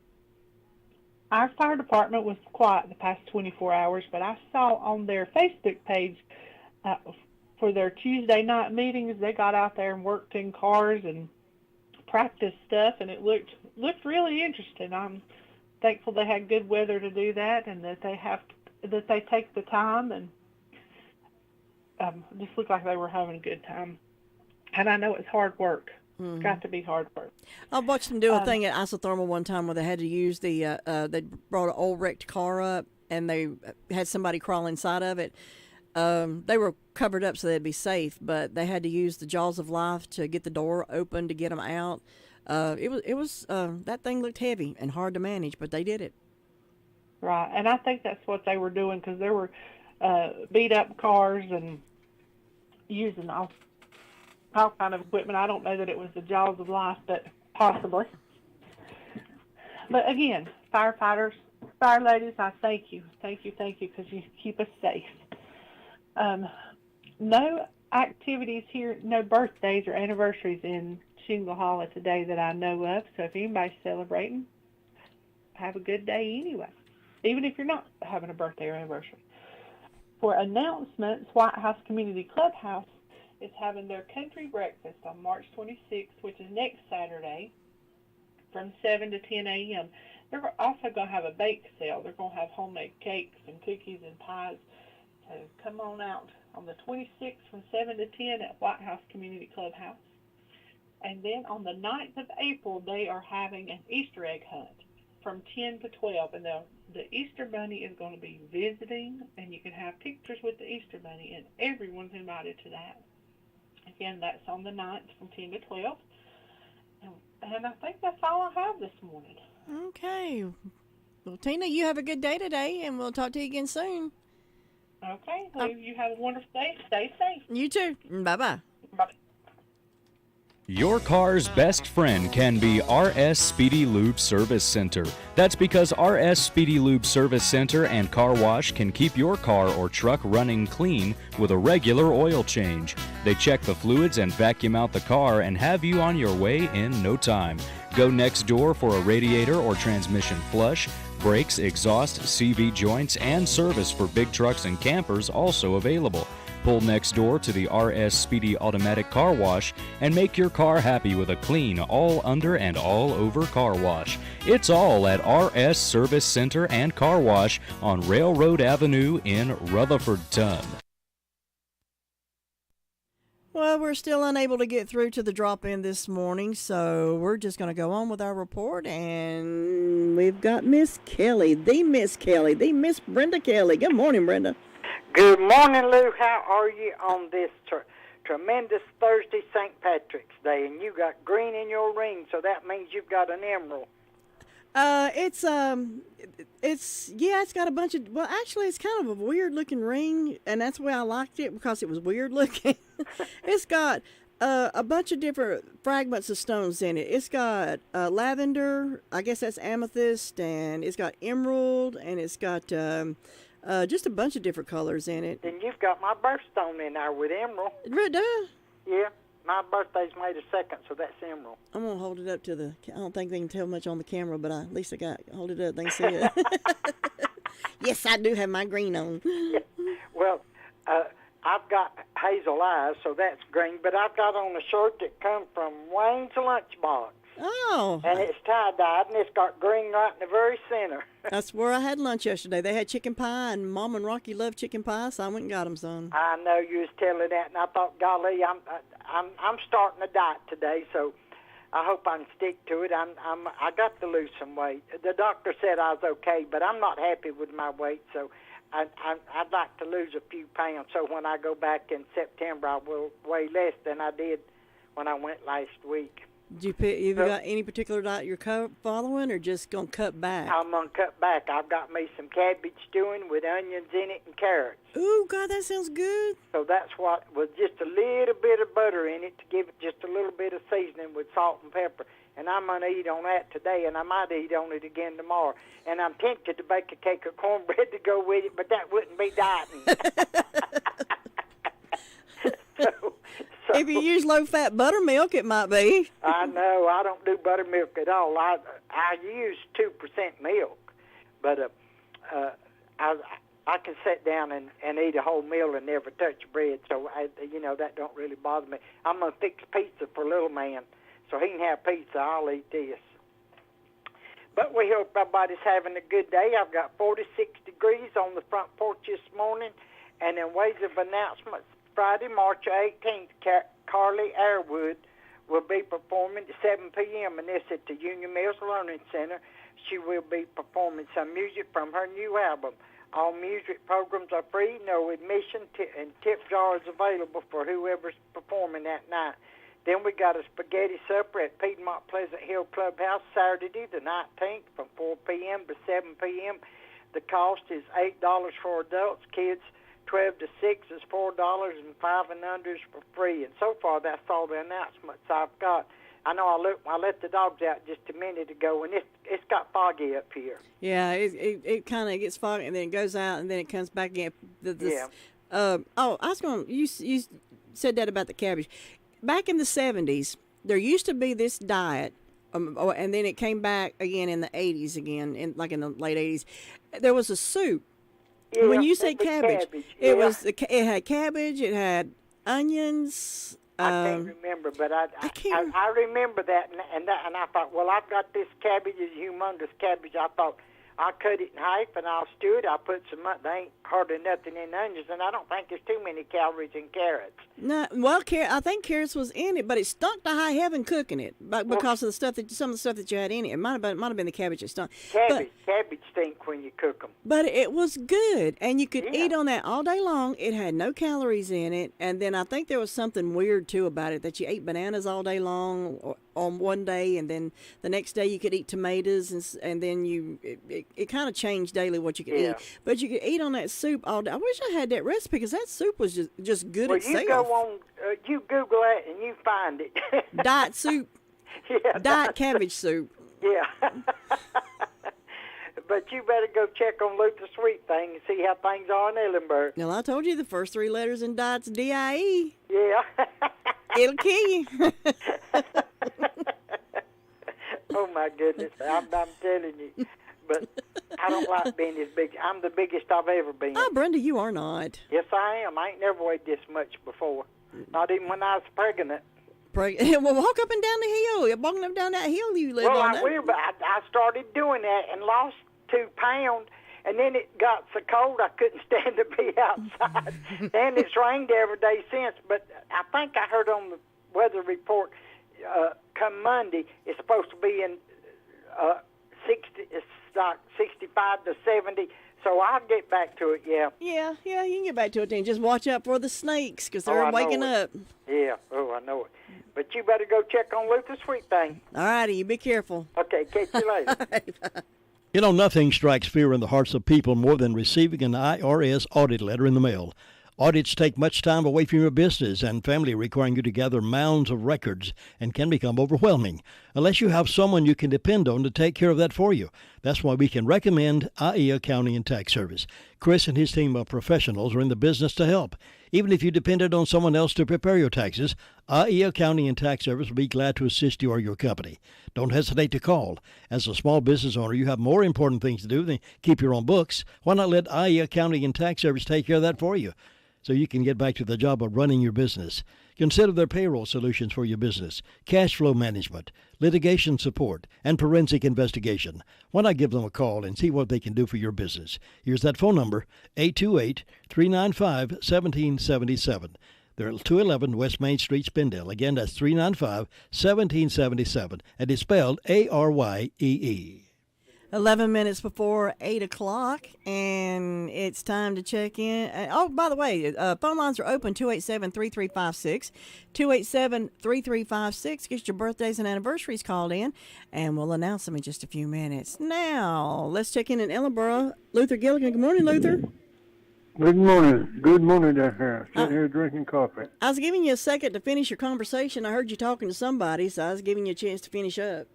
Our fire department was quiet the past 24 hours, but I saw on their Facebook page for their Tuesday night meetings, they got out there and worked in cars and practiced stuff, and it looked really interesting. I'm thankful they had good weather to do that, and that they take the time, and just looked like they were having a good time. And I know it's hard work. Mm-hmm. It's got to be hard work. I watched them do a thing at Isothermal one time where they had to use they brought an old wrecked car up and they had somebody crawl inside of it. They were covered up so they'd be safe, but they had to use the jaws of life to get the door open to get them out. It was that thing looked heavy and hard to manage, but they did it. Right, and I think that's what they were doing, because there were beat up cars and using all kind of equipment. I don't know that it was the jaws of life, but possibly. But again, firefighters, fire ladies, I thank you, because you keep us safe. No activities here, no birthdays or anniversaries in Shingle Hollow today that I know of. So if anybody's celebrating, have a good day anyway, even if you're not having a birthday or anniversary. For announcements, White House Community Clubhouse is having their country breakfast on March 26th, which is next Saturday, from 7 to 10 a.m. They're also going to have a bake sale. They're going to have homemade cakes and cookies and pies. So come on out on the 26th from 7 to 10 at White House Community Clubhouse. And then on the 9th of April, they are having an Easter egg hunt from 10 to 12. And the Easter Bunny is going to be visiting, and you can have pictures with the Easter Bunny, and everyone's invited to that. Again, that's on the 9th from 10 to 12. And I think that's all I have this morning. Okay. Well, Tina, you have a good day today, and we'll talk to you again soon. Okay. Well, you have a wonderful day. Stay safe. You too. Bye-bye. Bye. Your car's best friend can be RS Speedy Lube Service Center. That's because RS Speedy Lube Service Center and Car Wash can keep your car or truck running clean with a regular oil change. They check the fluids and vacuum out the car and have you on your way in no time. Go next door for a radiator or transmission flush, brakes, exhaust, CV joints, and service for big trucks and campers also available. Pull next door to the RS Speedy Automatic Car Wash and make your car happy with a clean, all under and all over car wash. It's all at RS Service Center and Car Wash on Railroad Avenue in Rutherford-Ton. Well, we're still unable to get through to the drop-in this morning, so we're just going to go on with our report, and we've got Miss Kelly, the Miss Brenda Kelly. Good morning, Brenda. Good morning, Lou. How are you on this tremendous Thursday, St. Patrick's Day? And you got green in your ring, so that means you've got an emerald. It's got a bunch of, well, actually, it's kind of a weird-looking ring, and that's why I liked it, because it was weird-looking. It's got a bunch of different fragments of stones in it. It's got lavender, I guess that's amethyst, and it's got emerald, and it's got just a bunch of different colors in it. Then you've got my birthstone in there with emerald. It really does? Yeah. My birthday's May the 2nd, so that's emerald. I'm going to hold it up to the, I don't think they can tell much on the camera, but at least hold it up, they can see it. Yes, I do have my green on. Yeah. Well, I've got hazel eyes, so that's green, but I've got on a shirt that comes from Wayne's Lunchbox. Oh. And it's tie-dyed, and it's got green right in the very center. That's where I had lunch yesterday. They had chicken pie, and Mom and Rocky love chicken pie, so I went and got them some. I know you was telling that, and I thought, golly, I'm starting a diet today, so I hope I can stick to it. I got to lose some weight. The doctor said I was okay, but I'm not happy with my weight, so I'd like to lose a few pounds. So when I go back in September, I will weigh less than I did when I went last week. Have you got any particular diet you're following, or just going to cut back? I'm going to cut back. I've got me some cabbage stewing with onions in it and carrots. Ooh, God, that sounds good. So that's what, with just a little bit of butter in it to give it just a little bit of seasoning with salt and pepper. And I'm going to eat on that today, and I might eat on it again tomorrow. And I'm tempted to bake a cake of cornbread to go with it, but that wouldn't be dieting. So, if you use low-fat buttermilk, it might be. I know. I don't do buttermilk at all. I use 2% milk, but I can sit down and eat a whole meal and never touch bread, so that don't really bother me. I'm going to fix pizza for little man, so he can have pizza. I'll eat this. But we hope everybody's having a good day. I've got 46 degrees on the front porch this morning, and in ways of announcements, Friday, March 18th, Carly Airwood will be performing at 7 p.m. and this at the Union Mills Learning Center. She will be performing some music from her new album, All music programs are free, no admission, and tip jars available for whoever's performing that night. Then we got a spaghetti supper at Piedmont Pleasant Hill Clubhouse Saturday the 19th from 4 p.m. to 7 p.m. The cost is $8 for adults. Kids 12 to 6 is $4, and 5 and under is for free. And so far, that's all the announcements I've got. I know I let the dogs out just a minute ago, and it's got foggy up here. Yeah, it kind of gets foggy, and then it goes out, and then it comes back in. Yeah. I was going. You said that about the cabbage. Back in the 70s, there used to be this diet, and then it came back again in the 80s again, in the late 80s. There was a soup. Yeah, when you say cabbage, it yeah. It had cabbage, it had onions. I can't remember, but I remember that, and I thought, well, I've got this cabbage, is humongous cabbage. I thought I'll cut it in half and I'll stew it. I'll put there ain't hardly nothing in onions, and I don't think there's too many calories in carrots. No, well, I think carrots was in it, but it stunk to high heaven cooking it, because of some of the stuff that you had in it. It might have been the cabbage that stunk. Cabbage stink when you cook them. But it was good, and you could eat on that all day long. It had no calories in it, and then I think there was something weird too about it, that you ate bananas all day long on one day, and then the next day you could eat tomatoes, and then it kind of changed daily what you could eat. But you could eat on that soup all day. I wish I had that recipe, because that soup was just good itself. You go on, you Google it and you find it. Diet soup. Yeah. Diet cabbage soup. Yeah. But you better go check on Luther Sweet Thing and see how things are in Ellenburg. Well, I told you the first three letters in diet's D-I-E. Yeah. It'll kill you. Oh, my goodness. I'm telling you. But I don't like being this big. I'm the biggest I've ever been. Oh, Brenda, you are not. Yes, I am. I ain't never weighed this much before. Not even when I was pregnant. Well, walk up and down the hill. Walking up down that hill you live on. Well, I will, but I started doing that and lost 2 pounds, and then it got so cold I couldn't stand to be outside. And it's rained every day since, but I think I heard on the weather report come Monday it's supposed to be in 65 to 70, so I'll get back to it, Yeah, you can get back to it then. Just watch out for the snakes, because they're waking up. Yeah, I know it. But you better go check on Luther Sweet Thing. All righty, you be careful. Okay, catch you later. You know, nothing strikes fear in the hearts of people more than receiving an IRS audit letter in the mail. Audits take much time away from your business and family, requiring you to gather mounds of records, and can become overwhelming unless you have someone you can depend on to take care of that for you. That's why we can recommend IE Accounting and Tax Service. Chris and his team of professionals are in the business to help. Even if you depended on someone else to prepare your taxes, IE Accounting and Tax Service will be glad to assist you or your company. Don't hesitate to call. As a small business owner, you have more important things to do than keep your own books. Why not let IE Accounting and Tax Service take care of that for you, so you can get back to the job of running your business? Consider their payroll solutions for your business, cash flow management, litigation support, and forensic investigation. Why not give them a call and see what they can do for your business? Here's that phone number, 828-395-1777. They're at 211 West Main Street, Spindale. Again, that's 395-1777, and it's spelled ARYEE. 11 minutes before 8 o'clock, and it's time to check in. Oh, by the way, phone lines are open, 287-3356. 287-3356. Get your birthdays and anniversaries called in, and we'll announce them in just a few minutes. Now, let's check in Ellenboro. Luther Gilligan. Good morning, Luther. Good morning. Good morning down here. Sitting here drinking coffee. I was giving you a second to finish your conversation. I heard you talking to somebody, so I was giving you a chance to finish up.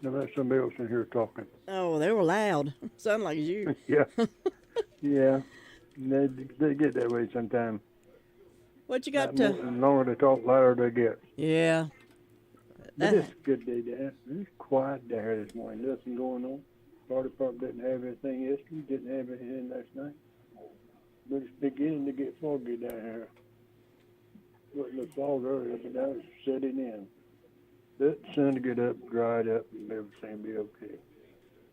Now that's somebody else in here talking. Oh, they were loud. Sound like you. Yeah. Yeah. They get that way sometimes. What you got The longer they talk, louder they get. Yeah. But it's a good day down. It's quiet down here this morning. Nothing going on. Fire department didn't have anything yesterday. Didn't have anything last night. But it's beginning to get foggy down here. Wasn't the fog earlier, but now it's setting in. Let the sun to get up, dried up, and everything will be okay.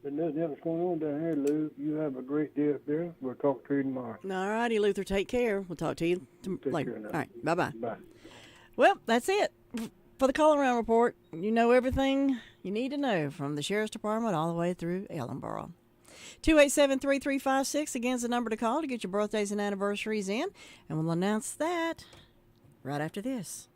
But nothing else going on down here, Lou. You have a great day up there. We'll talk to you tomorrow. All righty, Luther. Take care. We'll talk to you later. All right. Bye-bye. Bye. Well, that's it for the Call Around Report. You know everything you need to know from the Sheriff's Department all the way through Ellenboro. 287-3356, again, is the number to call to get your birthdays and anniversaries in, and we'll announce that right after this.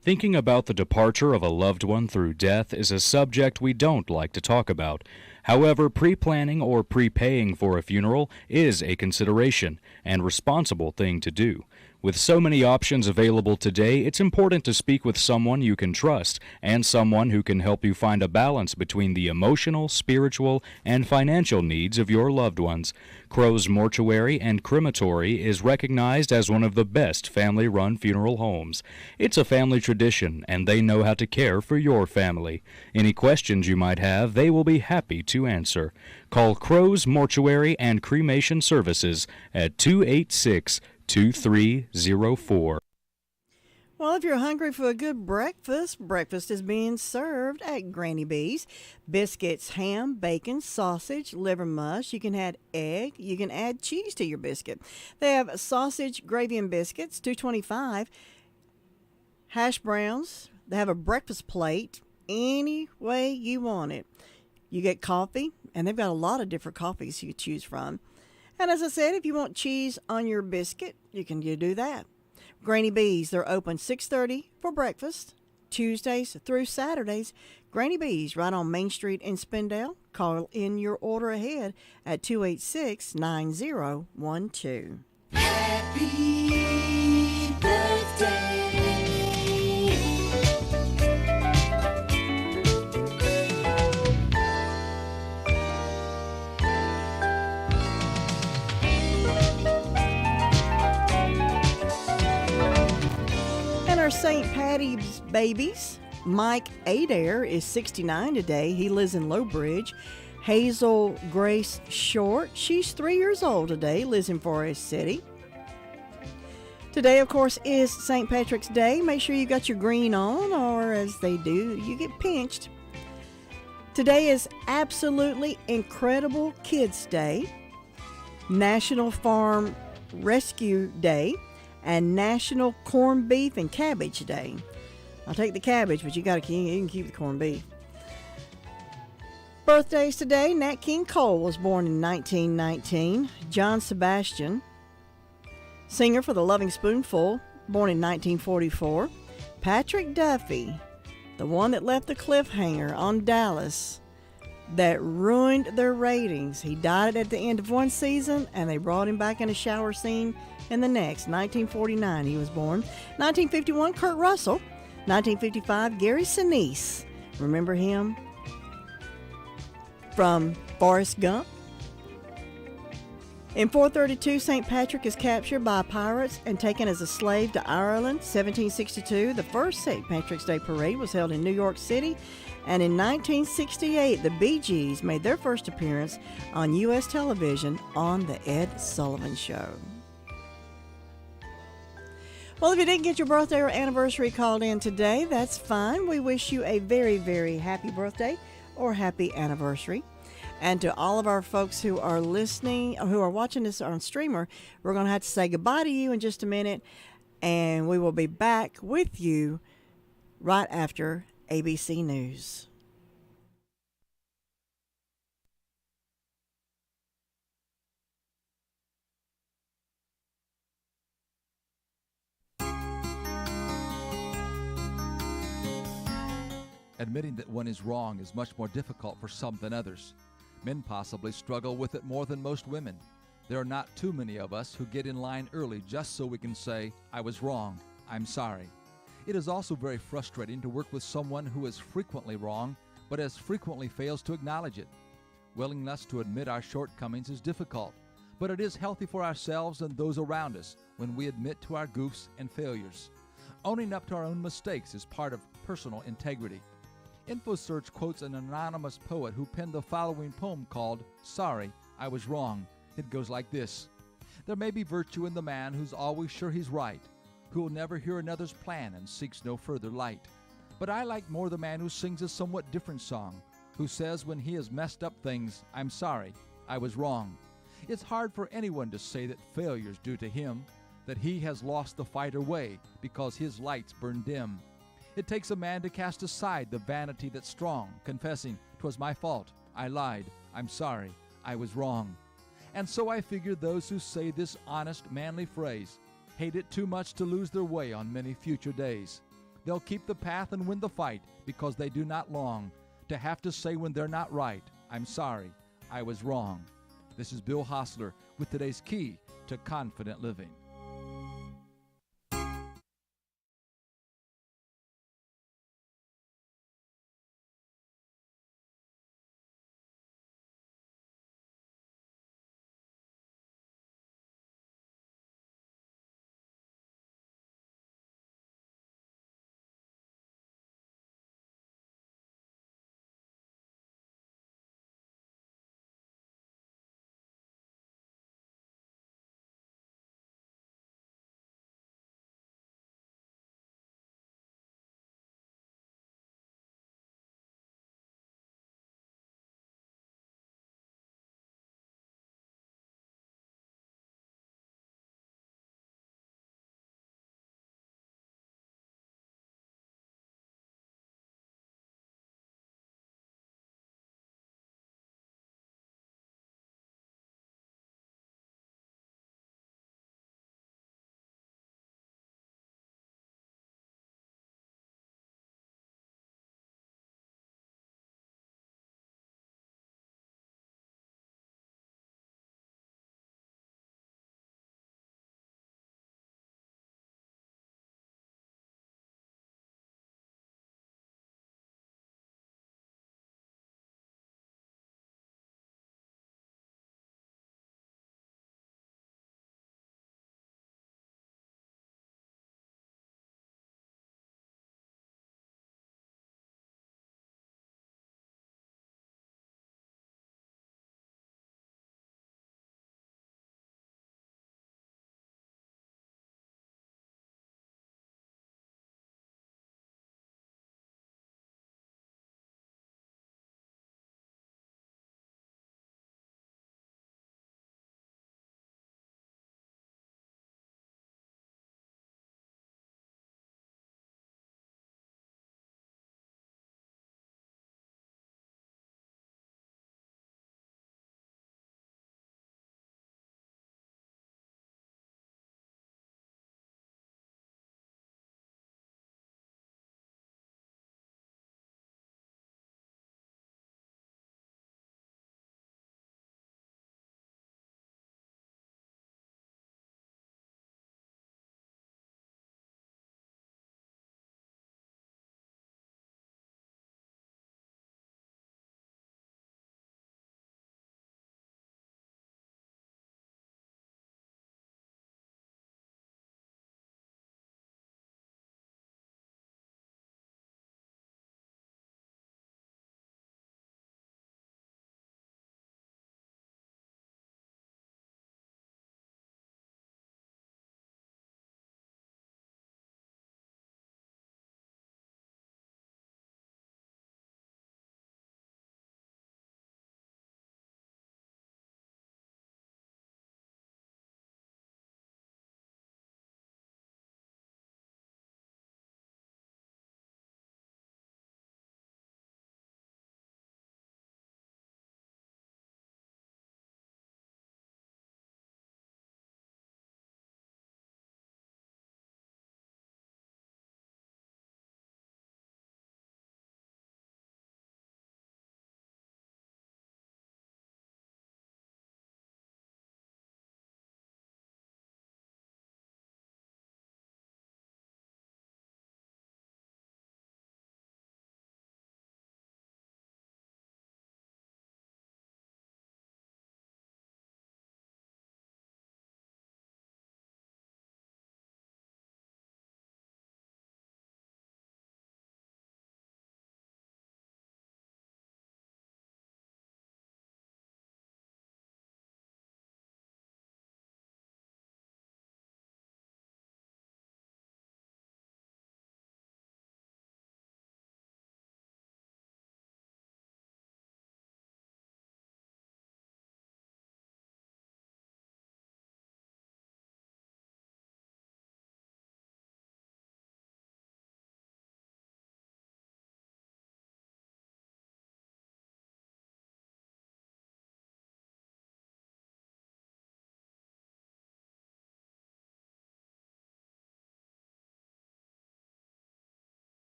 Thinking about the departure of a loved one through death is a subject we don't like to talk about. However, pre-planning or prepaying for a funeral is a consideration and responsible thing to do. With so many options available today, it's important to speak with someone you can trust and someone who can help you find a balance between the emotional, spiritual, and financial needs of your loved ones. Crow's Mortuary and Crematory is recognized as one of the best family-run funeral homes. It's a family tradition, and they know how to care for your family. Any questions you might have, they will be happy to answer. Call Crow's Mortuary and Cremation Services at 286-2304. Well, if you're hungry for a good breakfast, breakfast is being served at Granny B's. Biscuits, ham, bacon, sausage, liver mush. You can add egg. You can add cheese to your biscuit. They have sausage, gravy, and biscuits, $2.25. Hash browns. They have a breakfast plate any way you want it. You get coffee, and they've got a lot of different coffees you can choose from. And as I said, if you want cheese on your biscuit, you can do that. Granny B's, they're open 6:30 for breakfast, Tuesdays through Saturdays. Granny B's, right on Main Street in Spindale. Call in your order ahead at 286-9012. Happy birthday. Our St. Patty's babies. Mike Adair is 69 today. He lives in Lowbridge. Hazel Grace Short, she's 3 years old today, lives in Forest City. Today, of course, is St. Patrick's Day. Make sure you got your green on, or as they do, you get pinched. Today is Absolutely Incredible Kids Day, National Farm Rescue Day, and National Corned Beef and Cabbage Day. I'll take the cabbage, but you can keep the corned beef. Birthdays today: Nat King Cole was born in 1919. John Sebastian, singer for the Loving Spoonful, born in 1944. Patrick Duffy, the one that left the cliffhanger on Dallas that ruined their ratings. He died at the end of one season, and they brought him back in a shower scene in the next. 1949 he was born. 1951, Kurt Russell. 1955, Gary Sinise. Remember him from Forrest Gump? In 432, St. Patrick is captured by pirates and taken as a slave to Ireland. 1762, the first St. Patrick's Day parade was held in New York City. And in 1968, the Bee Gees made their first appearance on U.S. television on The Ed Sullivan Show. Well, if you didn't get your birthday or anniversary called in today, that's fine. We wish you a very, very happy birthday or happy anniversary. And to all of our folks who are listening or who are watching this on Streamer, we're going to have to say goodbye to you in just a minute. And we will be back with you right after ABC News. Admitting that one is wrong is much more difficult for some than others. Men possibly struggle with it more than most women. There are not too many of us who get in line early just so we can say, "I was wrong, I'm sorry." It is also very frustrating to work with someone who is frequently wrong, but as frequently fails to acknowledge it. Willingness to admit our shortcomings is difficult, but it is healthy for ourselves and those around us when we admit to our goofs and failures. Owning up to our own mistakes is part of personal integrity. InfoSearch quotes an anonymous poet who penned the following poem called "Sorry, I Was Wrong." It goes like this: There may be virtue in the man who's always sure he's right, who will never hear another's plan and seeks no further light. But I like more the man who sings a somewhat different song, who says when he has messed up things, "I'm sorry, I was wrong." It's hard for anyone to say that failure's due to him, that he has lost the fight away because his lights burn dim. It takes a man to cast aside the vanity that's strong, confessing, "'Twas my fault, I lied, I'm sorry, I was wrong. And so I figured those who say this honest, manly phrase hate it too much to lose their way on many future days. They'll keep the path and win the fight because they do not long to have to say when they're not right, I'm sorry, I was wrong. This is Bill Hostler with today's Key to Confident Living.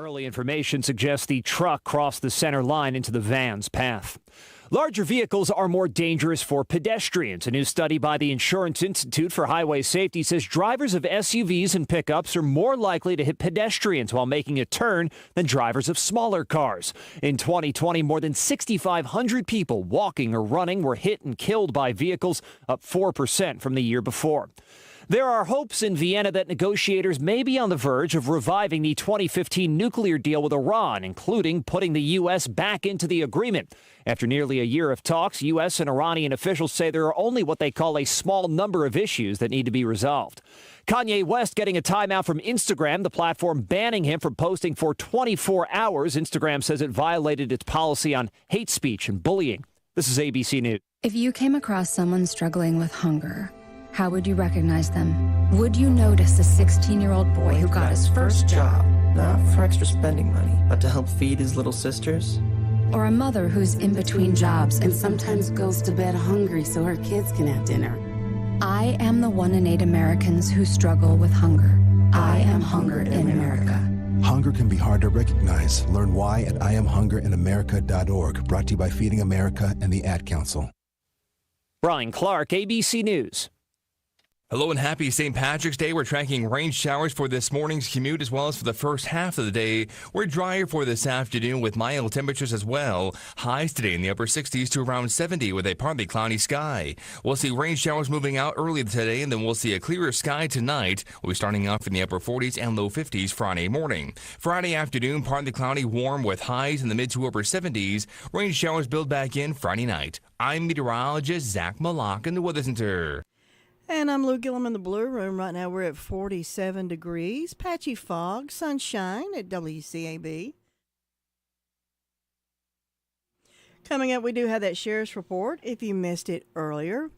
Early information suggests the truck crossed the center line into the van's path. Larger vehicles are more dangerous for pedestrians. A new study by the Insurance Institute for Highway Safety says drivers of SUVs and pickups are more likely to hit pedestrians while making a turn than drivers of smaller cars. In 2020, more than 6,500 people walking or running were hit and killed by vehicles, up 4% from the year before. There are hopes in Vienna that negotiators may be on the verge of reviving the 2015 nuclear deal with Iran, including putting the U.S. back into the agreement. After nearly a year of talks, U.S. and Iranian officials say there are only what they call a small number of issues that need to be resolved. Kanye West getting a timeout from Instagram, the platform banning him from posting for 24 hours. Instagram says it violated its policy on hate speech and bullying. This is ABC News. If you came across someone struggling with hunger, how would you recognize them? Would you notice a 16-year-old boy who got his first job? Not for extra spending money, but to help feed his little sisters? Or a mother who's in between jobs and sometimes goes to bed hungry so her kids can have dinner? I am the 1 in 8 Americans who struggle with hunger. I am hunger in America. Hunger can be hard to recognize. Learn why at IamHungerInAmerica.org. Brought to you by Feeding America and the Ad Council. Brian Clark, ABC News. Hello and happy St. Patrick's Day. We're tracking rain showers for this morning's commute as well as for the first half of the day. We're drier for this afternoon with mild temperatures as well. Highs today in the upper 60s to around 70 with a partly cloudy sky. We'll see rain showers moving out early today, and then we'll see a clearer sky tonight. We'll be starting off in the upper 40s and low 50s Friday morning. Friday afternoon, partly cloudy, warm with highs in the mid to upper 70s. Rain showers build back in Friday night. I'm meteorologist Zach Malak in the Weather Center. And I'm Lou Gillum in the Blue Room. Right now we're at 47 degrees. Patchy fog, sunshine at WCAB. Coming up, we do have that sheriff's report if you missed it earlier.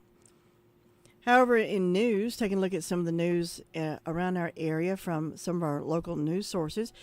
However, in news, taking a look at some of the news around our area from some of our local news sources.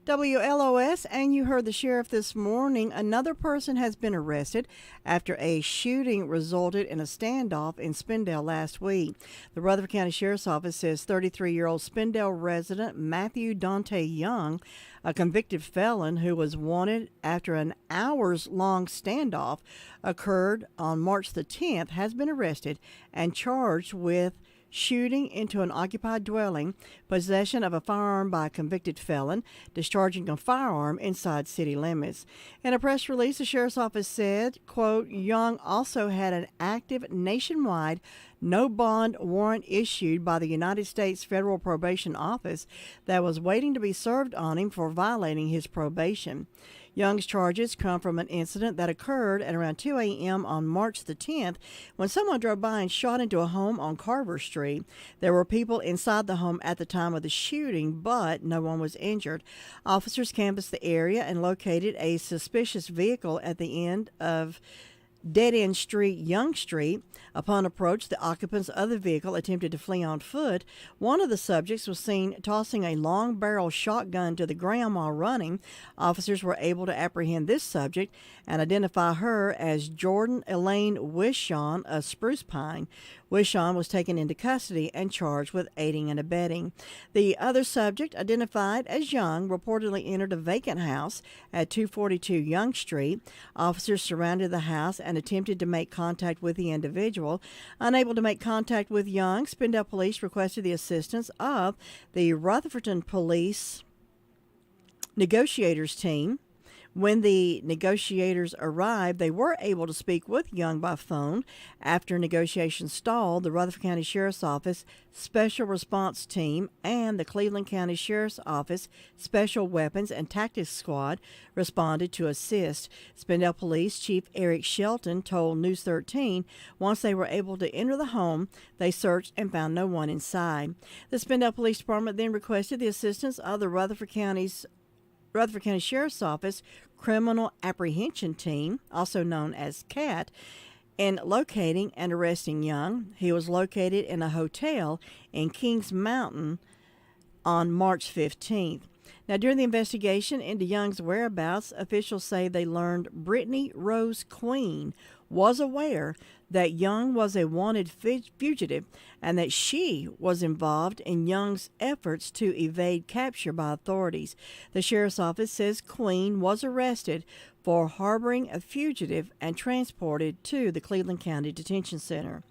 WLOS, and you heard the sheriff this morning. Another person has been arrested after a shooting resulted in a standoff in Spindale last week. The Rutherford County Sheriff's Office says 33-year-old Spindale resident Matthew Dante Young, a convicted felon who was wanted after an hours-long standoff occurred on March the 10th, has been arrested and charged with shooting into an occupied dwelling, possession of a firearm by a convicted felon, discharging a firearm inside city limits. In a press release, the sheriff's office said, quote, Young also had an active nationwide no bond warrant issued by the United States Federal Probation Office that was waiting to be served on him for violating his probation. Young's charges come from an incident that occurred at around 2 a.m. on March the 10th when someone drove by and shot into a home on Carver Street. There were people inside the home at the time of the shooting, but no one was injured. Officers canvassed the area and located a suspicious vehicle at the end of Dead-End Street, Young Street. Upon approach, the occupants of the vehicle attempted to flee on foot. One of the subjects was seen tossing a long-barrel shotgun to the ground while running. Officers were able to apprehend this subject and identify her as Jordan Elaine Wishon of Spruce Pine. Wishon was taken into custody and charged with aiding and abetting. The other subject, identified as Young, reportedly entered a vacant house at 242 Young Street. Officers surrounded the house and attempted to make contact with the individual. Unable to make contact with Young, Spindale Police requested the assistance of the Rutherford Police negotiators team. When the negotiators arrived, they were able to speak with Young by phone. After negotiations stalled, the Rutherford County Sheriff's Office Special Response Team and the Cleveland County Sheriff's Office Special Weapons and Tactics Squad responded to assist. Spindale Police Chief Eric Shelton told News 13 once they were able to enter the home, they searched and found no one inside. The Spindale Police Department then requested the assistance of the Rutherford County Sheriff's Office Criminal Apprehension Team, also known as CAT, in locating and arresting Young. He was located in a hotel in Kings Mountain on March 15th. Now, during the investigation into Young's whereabouts, officials say they learned Brittany Rose Queen was aware that Young was a wanted fugitive and that she was involved in Young's efforts to evade capture by authorities. The sheriff's office says Queen was arrested for harboring a fugitive and transported to the Cleveland County Detention Center.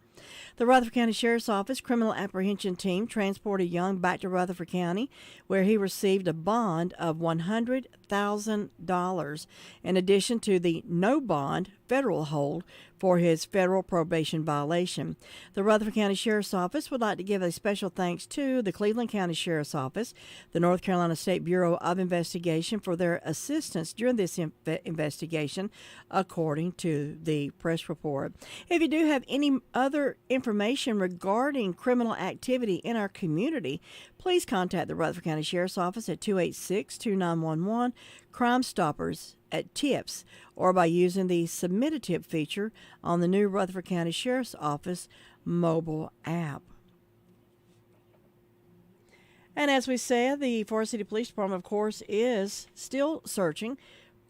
The Rutherford County Sheriff's Office Criminal Apprehension Team transported Young back to Rutherford County, where he received a bond of $100,000, in addition to the no bond federal hold for his federal probation violation. The Rutherford County Sheriff's Office would like to give a special thanks to the Cleveland County Sheriff's Office, the North Carolina State Bureau of Investigation for their assistance during this investigation, according to the press report. If you do have any other information regarding criminal activity in our community, please contact the Rutherford County Sheriff's Office at 286-2911, Crime Stoppers at TIPS, or by using the Submit a Tip feature on the new Rutherford County Sheriff's Office mobile app. And as we said, the Forest City Police Department, of course, is still searching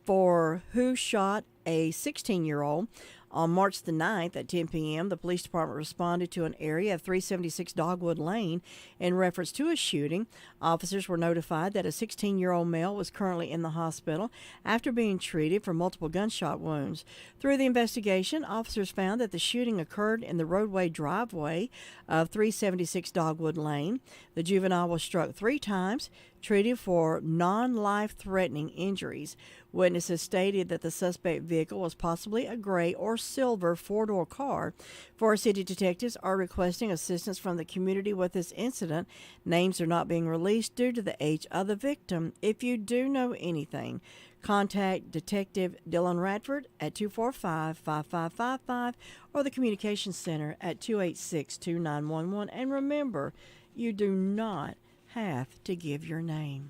for who shot a 16-year-old. On March the 9th at 10 p.m., the police department responded to an area of 376 Dogwood Lane in reference to a shooting. Officers were notified that a 16-year-old male was currently in the hospital after being treated for multiple gunshot wounds. Through the investigation, officers found that the shooting occurred in the roadway driveway of 376 Dogwood Lane. The juvenile was struck 3 times, treated for non-life-threatening injuries. Witnesses stated that the suspect vehicle was possibly a gray or silver 4-door car. Forest City detectives are requesting assistance from the community with this incident. Names are not being released due to the age of the victim. If you do know anything, contact Detective Dylan Radford at 245-5555 or the Communications Center at 286-2911. And remember, you do not have to give your name.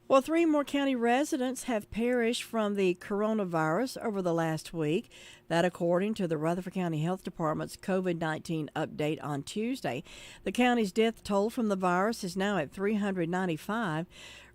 Well, 3 more county residents have perished from the coronavirus over the last week. That according to the Rutherford County Health Department's COVID-19 update on Tuesday. The county's death toll from the virus is now at 395.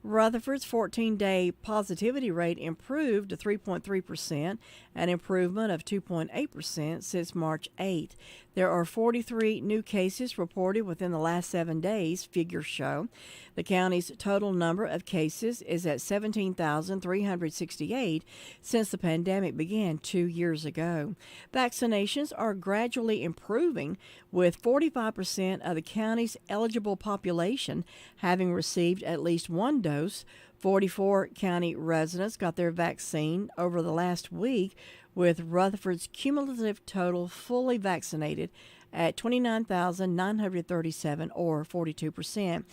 Rutherford's 14-day positivity rate improved to 3.3%, an improvement of 2.8% since March 8th. There are 43 new cases reported within the last 7 days, figures show. The county's total number of cases is at 17,368 since the pandemic began 2 years ago. Vaccinations are gradually improving, with 45% of the county's eligible population having received at least one dose. 44 county residents got their vaccine over the last week, with Rutherford's cumulative total fully vaccinated at 29,937, or 42%.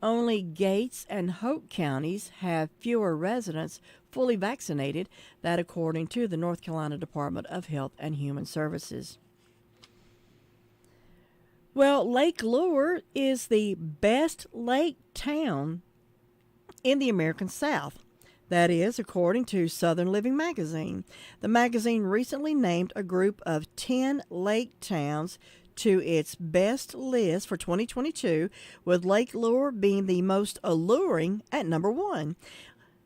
Only Gates and Hope counties have fewer residents fully vaccinated, that according to the North Carolina Department of Health and Human Services. Well, Lake Lure is the best lake town in the American South. That is, according to Southern Living magazine. The magazine recently named a group of 10 lake towns to its best list for 2022, with Lake Lure being the most alluring at number 1.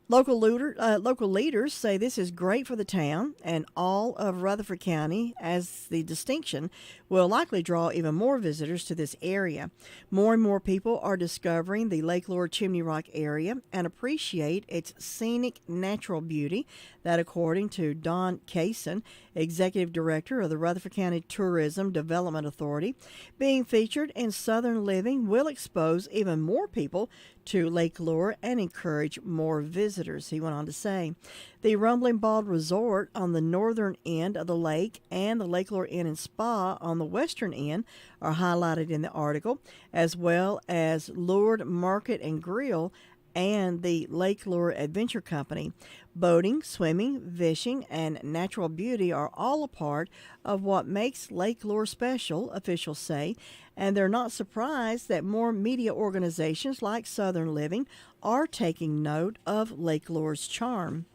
Local leaders say this is great for the town and all of Rutherford County, as the distinction will likely draw even more visitors to this area. More and more people are discovering the Lake Lure Chimney Rock area and appreciate its scenic natural beauty. That according to Don Kaysen, Executive Director of the Rutherford County Tourism Development Authority. Being featured in Southern Living will expose even more people to Lake Lure and encourage more visitors, he went on to say. The Rumbling Bald Resort on the northern end of the lake and the Lake Lure Inn and Spa on the western end are highlighted in the article, as well as Lured Market and Grill and the Lake Lure Adventure Company. Boating, swimming, fishing, and natural beauty are all a part of what makes Lake Lure special, officials say, and they're not surprised that more media organizations like Southern Living are taking note of Lake Lure's charm.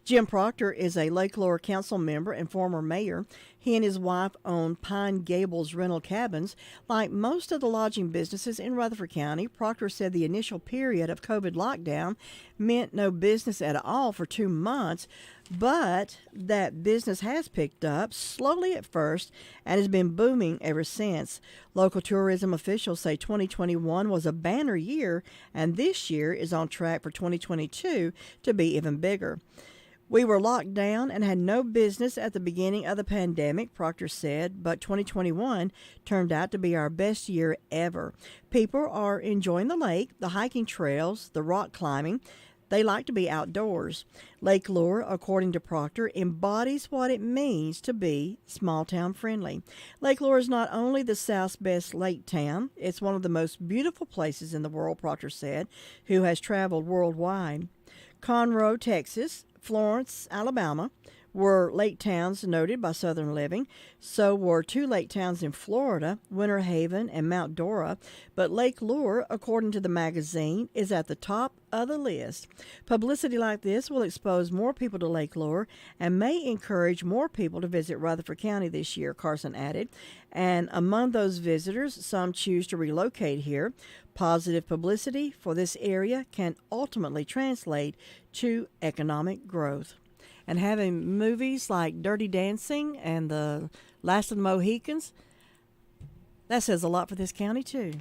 Jim Proctor is a Lake Lure Council member and former mayor. He and his wife own Pine Gables rental cabins. Like most of the lodging businesses in Rutherford County, Proctor said the initial period of COVID lockdown meant no business at all for 2 months, but that business has picked up, slowly at first, and has been booming ever since. Local tourism officials say 2021 was a banner year, and this year is on track for 2022 to be even bigger. We were locked down and had no business at the beginning of the pandemic, Proctor said, but 2021 turned out to be our best year ever. People are enjoying the lake, the hiking trails, the rock climbing. They like to be outdoors. Lake Lure, according to Proctor, embodies what it means to be small-town friendly. Lake Lure is not only the South's best lake town, it's one of the most beautiful places in the world, Proctor said, who has traveled worldwide. Conroe, Texas, Florence, Alabama, were lake towns noted by Southern Living. So were 2 lake towns in Florida, Winter Haven and Mount Dora. But Lake Lure, according to the magazine, is at the top of the list. Publicity like this will expose more people to Lake Lure and may encourage more people to visit Rutherford County this year, Carson added. And among those visitors, some choose to relocate here. Positive publicity for this area can ultimately translate to economic growth. And having movies like Dirty Dancing and The Last of the Mohicans, that says a lot for this county, too.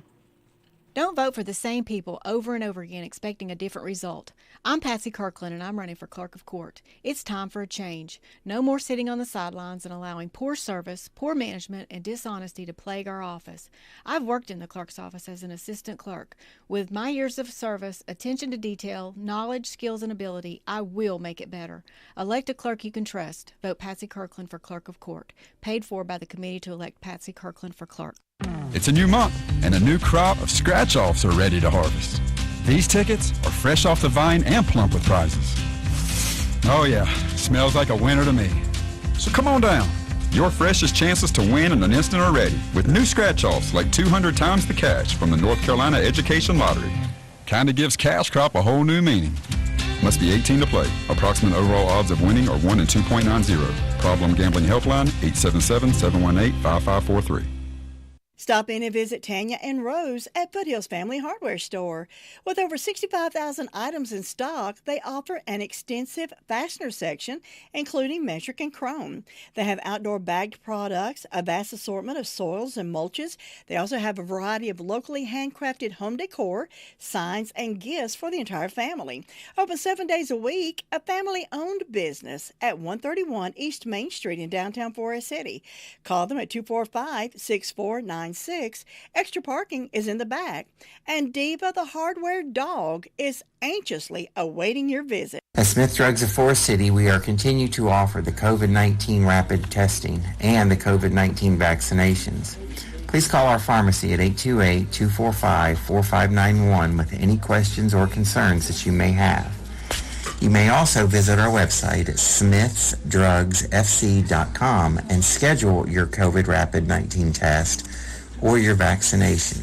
Don't vote for the same people over and over again expecting a different result. I'm Patsy Kirkland, and I'm running for clerk of court. It's time for a change. No more sitting on the sidelines and allowing poor service, poor management, and dishonesty to plague our office. I've worked in the clerk's office as an assistant clerk. With my years of service, attention to detail, knowledge, skills, and ability, I will make it better. Elect a clerk you can trust. Vote Patsy Kirkland for clerk of court. Paid for by the committee to elect Patsy Kirkland for clerk. It's a new month, and a new crop of scratch-offs are ready to harvest. These tickets are fresh off the vine and plump with prizes. Oh yeah, smells like a winner to me. So come on down. Your freshest chances to win in an instant are ready with new scratch-offs like 200 times the cash from the North Carolina Education Lottery. Kinda gives cash crop a whole new meaning. Must be 18 to play. Approximate overall odds of winning are 1 in 2.90. Problem Gambling Helpline, 877-718-5543. Stop in and visit Tanya and Rose at Foothills Family Hardware Store. With over 65,000 items in stock, they offer an extensive fastener section, including metric and chrome. They have outdoor bagged products, a vast assortment of soils and mulches. They also have a variety of locally handcrafted home decor, signs, and gifts for the entire family. Open 7 days a week, a family-owned business at 131 East Main Street in downtown Forest City. Call them at 245-6496. Extra parking is in the back. And Diva the Hardware Dog is anxiously awaiting your visit. At Smith Drugs of Forest City, we are continuing to offer the COVID-19 rapid testing and the COVID-19 vaccinations. Please call our pharmacy at 828-245-4591 with any questions or concerns that you may have. You may also visit our website at smithsdrugsfc.com and schedule your COVID rapid 19 test or your vaccination.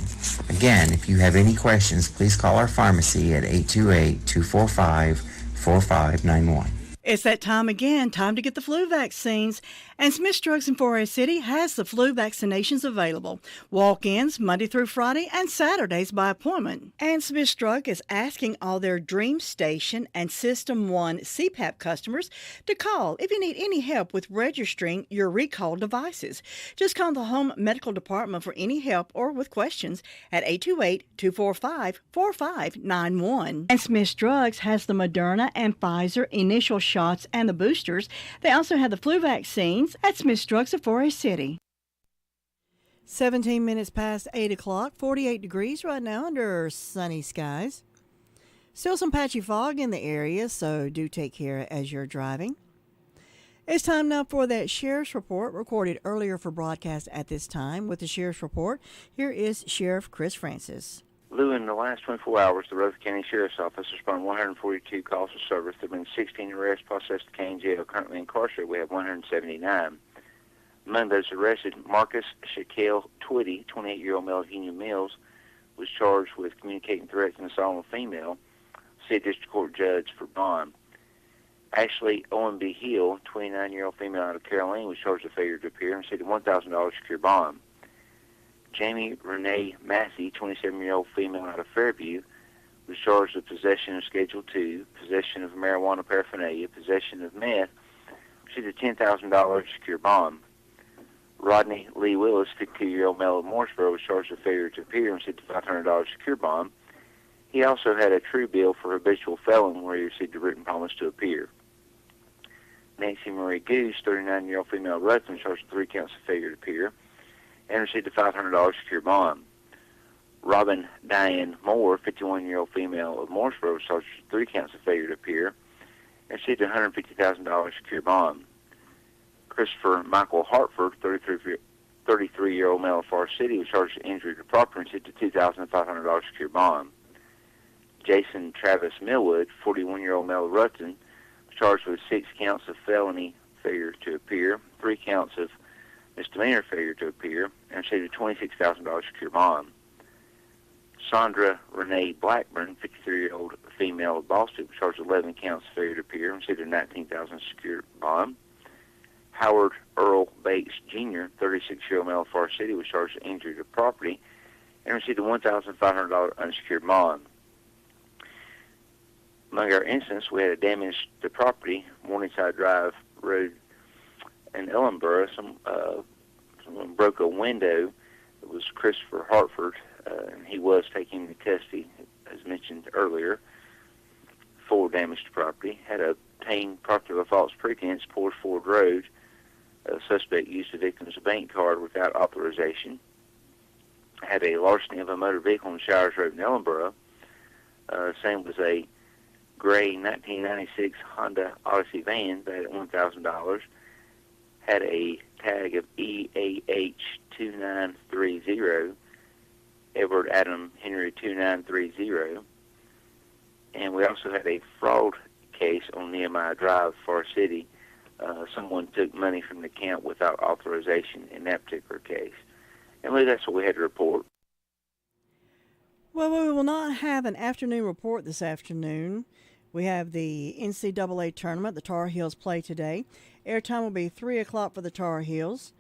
Again, if you have any questions, please call our pharmacy at 828-245-4591. It's that time again, time to get the flu vaccines. And Smith's Drugs in Forest City has the flu vaccinations available. Walk-ins Monday through Friday and Saturdays by appointment. And Smith's Drug is asking all their Dream Station and System 1 CPAP customers to call if you need any help with registering your recalled devices. Just call the Home Medical Department for any help or with questions at 828-245-4591. And Smith's Drugs has the Moderna and Pfizer initial shots and the boosters. They also have the flu vaccines at Smith's Drugs of Forest City. 17 minutes past 8 o'clock, 48 degrees right now under sunny skies. Still some patchy fog in the area, so do take care as you're driving. It's time now for that Sheriff's Report recorded earlier for broadcast at this time. With the Sheriff's Report, here is Sheriff Chris Francis. Lou, in the last 24 hours, the Rutherford County Sheriff's Office responded 142 calls for service. There have been 16 arrests processed at Kane Jail. Currently incarcerated, we have 179. Among those arrested, Marcus Shaquille Twitty, 28-year-old male of Union Mills, was charged with communicating threats and assault on a female. State District Court judge for bond. Ashley OMB Hill, 29-year-old female out of Caroline, was charged with failure to appear and received a $1,000 secure bond. Jamie Renee Massey, 27-year-old female out of Fairview, was charged with possession of Schedule 2, possession of marijuana paraphernalia, possession of meth, received a $10,000 secure bond. Rodney Lee Willis, 52-year-old male of Mooresboro, was charged with failure to appear and received a $500 secure bond. He also had a true bill for habitual felon where he received a written promise to appear. Nancy Marie Goose, 39-year-old female of Rutland, was charged with 3 counts of failure to appear and received a $500 secure bond. Robin Diane Moore, 51-year-old female of Mooresboro, was charged with 3 counts of failure to appear and received a $150,000 secure bond. Christopher Michael Hartford, 33-year-old male of Forest City, was charged with injury to property and received a $2,500 secure bond. Jason Travis Millwood, 41-year-old male of Rutland, was charged with 6 counts of felony failure to appear, 3 counts of misdemeanor failure to appear, and received a $26,000 secure bond. Sandra Renee Blackburn, 53-year-old female of Boston, was charged with 11 counts of failure to appear and received a $19,000 secure bond. Howard Earl Bates Jr., 36-year-old male of Forest City, was charged with injury to property and received a $1,500 unsecured bond. Among our incidents, we had a damage to property, Morningside Drive Road in Ellenboro. Someone broke a window. It was Christopher Hartford, and he was taken into custody, as mentioned earlier, for damage to property. Had obtained property of a false pretense, Poors Ford Road. A suspect used the victim's bank card without authorization. Had a larceny of a motor vehicle on Shires Road in Ellenboro. Same was a gray 1996 Honda Odyssey van that at $1,000. Had a tag of EAH2930, Edward Adam Henry 2930. And we also had a fraud case on Nehemiah Drive, Forest City. Someone took money from the account without authorization in that particular case. And that's what we had to report. Well, we will not have an afternoon report this afternoon. We have the NCAA tournament. The Tar Heels play today. Airtime will be 3 o'clock for the Tar Heels,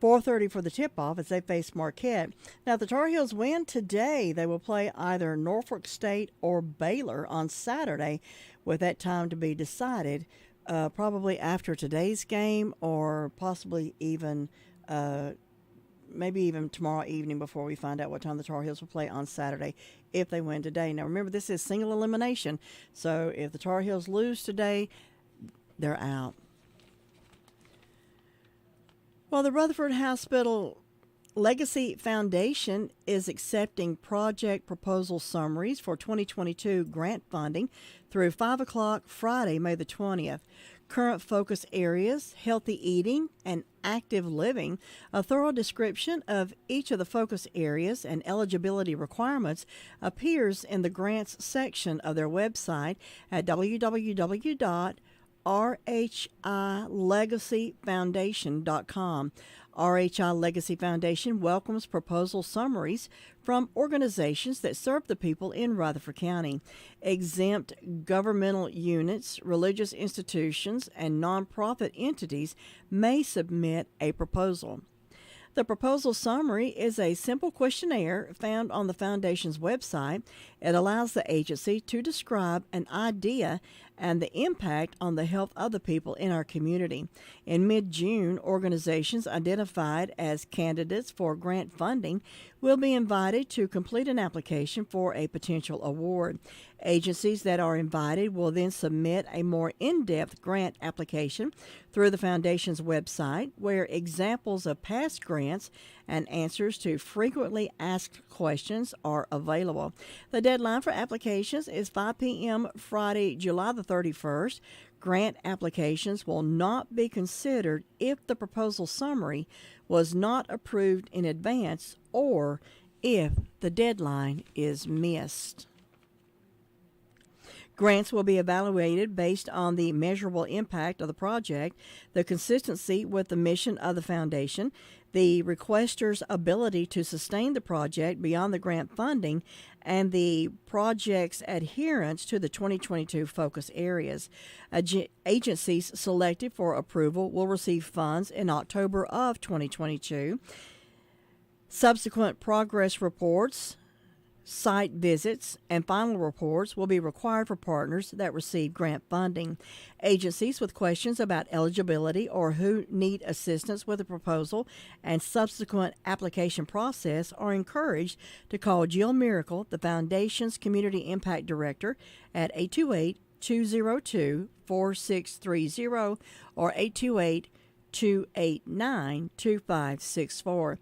4:30 for the tip-off as they face Marquette. Now, if the Tar Heels win today, they will play either Norfolk State or Baylor on Saturday, with that time to be decided probably after today's game or possibly even maybe even tomorrow evening before we find out what time the Tar Heels will play on Saturday if they win today. Now, remember, this is single elimination, so if the Tar Heels lose today, they're out. Well, the Rutherford Hospital Legacy Foundation is accepting project proposal summaries for 2022 grant funding through 5 o'clock Friday, May the 20th. Current focus areas, healthy eating, and active living. A thorough description of each of the focus areas and eligibility requirements appears in the grants section of their website at www.rhilegacyfoundation.com. RHI Legacy Foundation welcomes proposal summaries from organizations that serve the people in Rutherford County. Exempt governmental units, religious institutions, and nonprofit entities may submit a proposal. The proposal summary is a simple questionnaire found on the Foundation's website. It allows the agency to describe an idea and the impact on the health of the people in our community. In mid-June, organizations identified as candidates for grant funding will be invited to complete an application for a potential award. Agencies that are invited will then submit a more in-depth grant application through the Foundation's website, where examples of past grants and answers to frequently asked questions are available. The deadline for applications is 5 p.m. Friday, July the 31st. Grant applications will not be considered if the proposal summary was not approved in advance or if the deadline is missed. Grants will be evaluated based on the measurable impact of the project, the consistency with the mission of the Foundation, the requester's ability to sustain the project beyond the grant funding, and the project's adherence to the 2022 focus areas. Agencies selected for approval will receive funds in October of 2022. Subsequent progress reports, site visits, and final reports will be required for partners that receive grant funding. Agencies with questions about eligibility or who need assistance with a proposal and subsequent application process are encouraged to call Jill Miracle, the Foundation's Community Impact Director, at 828-202-4630 or 828-289-2564.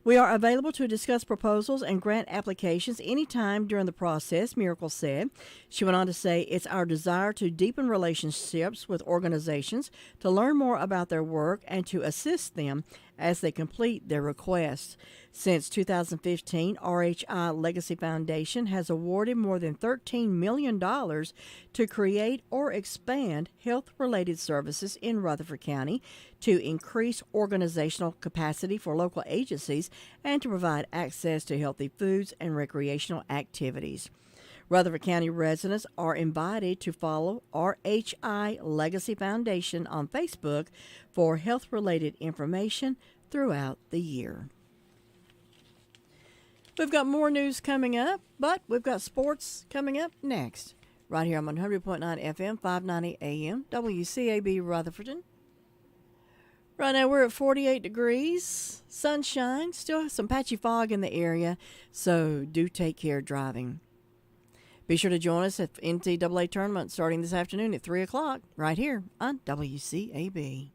We are available to discuss proposals and grant applications anytime during the process, Miracle said. She went on to say, it's our desire to deepen relationships with organizations, to learn more about their work, and to assist them as they complete their requests. Since 2015, RHI Legacy Foundation has awarded more than $13 million to create or expand health-related services in Rutherford County, to increase organizational capacity for local agencies, and to provide access to healthy foods and recreational activities. Rutherford County residents are invited to follow RHI Legacy Foundation on Facebook for health-related information throughout the year. We've got more news coming up, but we've got sports coming up next, right here on 100.9 FM, 590 AM, WCAB Rutherford. Right now we're at 48 degrees, sunshine, still some patchy fog in the area, so do take care driving. Be sure to join us at the NCAA tournament starting this afternoon at 3 o'clock, right here on WCAB.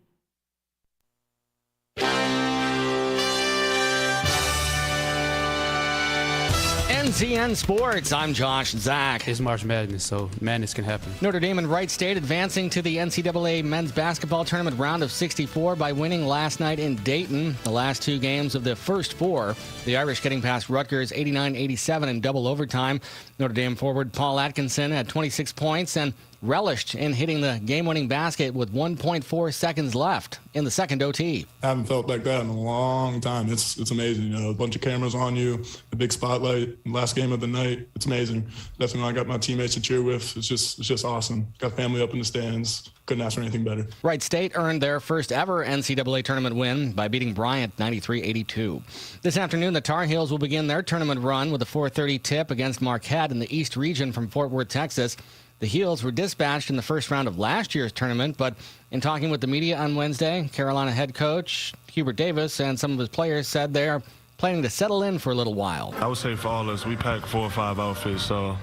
NCN Sports, I'm Josh Zach. It's March Madness, so madness can happen. Notre Dame and Wright State advancing to the NCAA men's basketball tournament round of 64 by winning last night in Dayton. The last two games of the first four, the Irish getting past Rutgers 89-87 in double overtime. Notre Dame forward Paul Atkinson had 26 points and relished in hitting the game-winning basket with 1.4 seconds left in the second OT. I haven't felt like that in a long time. It's amazing. You know, a bunch of cameras on you, a big spotlight, last game of the night. It's amazing. Definitely, I got my teammates to cheer with. It's just awesome. Got family up in the stands. Couldn't ask for anything better. Wright State earned their first ever NCAA tournament win by beating Bryant 93-82. This afternoon, the Tar Heels will begin their tournament run with a 4:30 tip against Marquette in the East Region from Fort Worth, Texas. The Heels were dispatched in the first round of last year's tournament, but in talking with the media on Wednesday, Carolina head coach Hubert Davis and some of his players said they are planning to settle in for a little while. I would say for all of us, we packed 4 or 5 outfits, so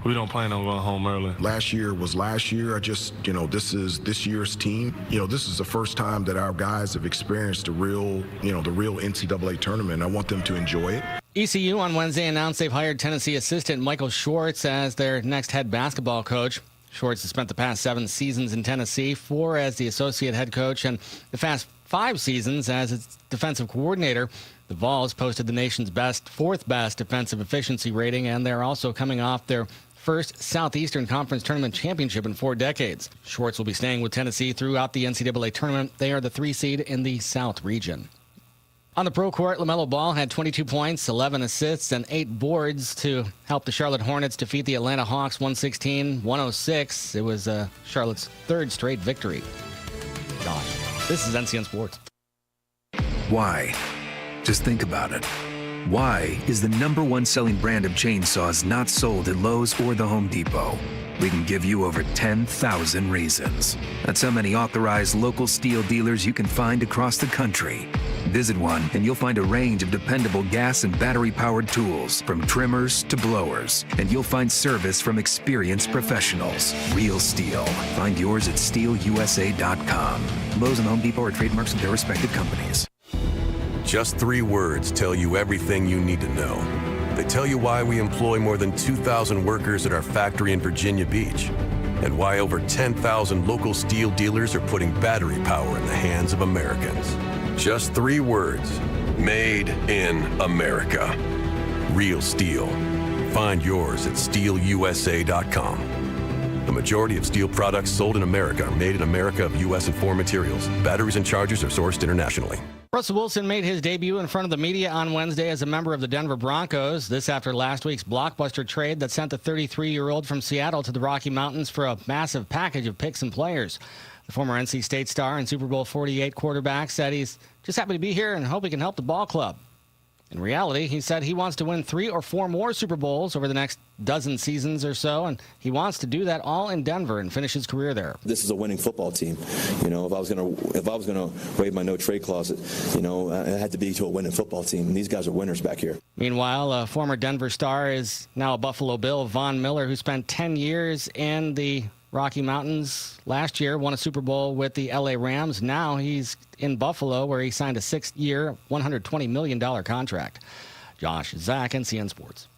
we don't plan on going home early. Last year was last year. This is this year's team. This is the first time that our guys have experienced the real NCAA tournament. I want them to enjoy it. ECU on Wednesday announced they've hired Tennessee assistant Michael Schwartz as their next head basketball coach. Schwartz has spent the past 7 seasons in Tennessee, 4 as the associate head coach, and the past 5 seasons as its defensive coordinator. The Vols posted the nation's 4th best defensive efficiency rating, and they're also coming off their first Southeastern Conference Tournament championship in 4 decades. Schwartz will be staying with Tennessee throughout the NCAA tournament. They are the 3 seed in the South region. On the pro court, LaMelo Ball had 22 points, 11 assists, and 8 boards to help the Charlotte Hornets defeat the Atlanta Hawks 116-106. It was Charlotte's 3rd straight victory. Gosh, this is NCN Sports. Why? Just think about it. Why is the #1 selling brand of chainsaws not sold at Lowe's or the Home Depot? We can give you over 10,000 reasons. That's how many authorized local steel dealers you can find across the country. Visit one and you'll find a range of dependable gas and battery-powered tools, from trimmers to blowers. And you'll find service from experienced professionals. Real Steel. Find yours at steelusa.com. Lowe's and Home Depot are trademarks of their respective companies. Just 3 words tell you everything you need to know. They tell you why we employ more than 2,000 workers at our factory in Virginia Beach, and why over 10,000 local steel dealers are putting battery power in the hands of Americans. Just 3 words. Made in America. Real Steel. Find yours at steelusa.com. A majority of steel products sold in America are made in America of U.S. and foreign materials. Batteries and chargers are sourced internationally. Russell Wilson made his debut in front of the media on Wednesday as a member of the Denver Broncos. This after last week's blockbuster trade that sent the 33-year-old from Seattle to the Rocky Mountains for a massive package of picks and players. The former NC State star and Super Bowl 48 quarterback said he's just happy to be here and hope he can help the ball club. In reality, he said he wants to win 3 or 4 more Super Bowls over the next dozen seasons or so, and he wants to do that all in Denver and finish his career there. This is a winning football team. You know, if I was gonna waive my no trade clause, you know, it had to be to a winning football team. And these guys are winners back here. Meanwhile, a former Denver star is now a Buffalo Bill, Von Miller, who spent 10 years in the Rocky Mountains. Last year, won a Super Bowl with the LA Rams. Now he's in Buffalo, where he signed a 6-year, $120 million contract. Josh Zach, NCN Sports.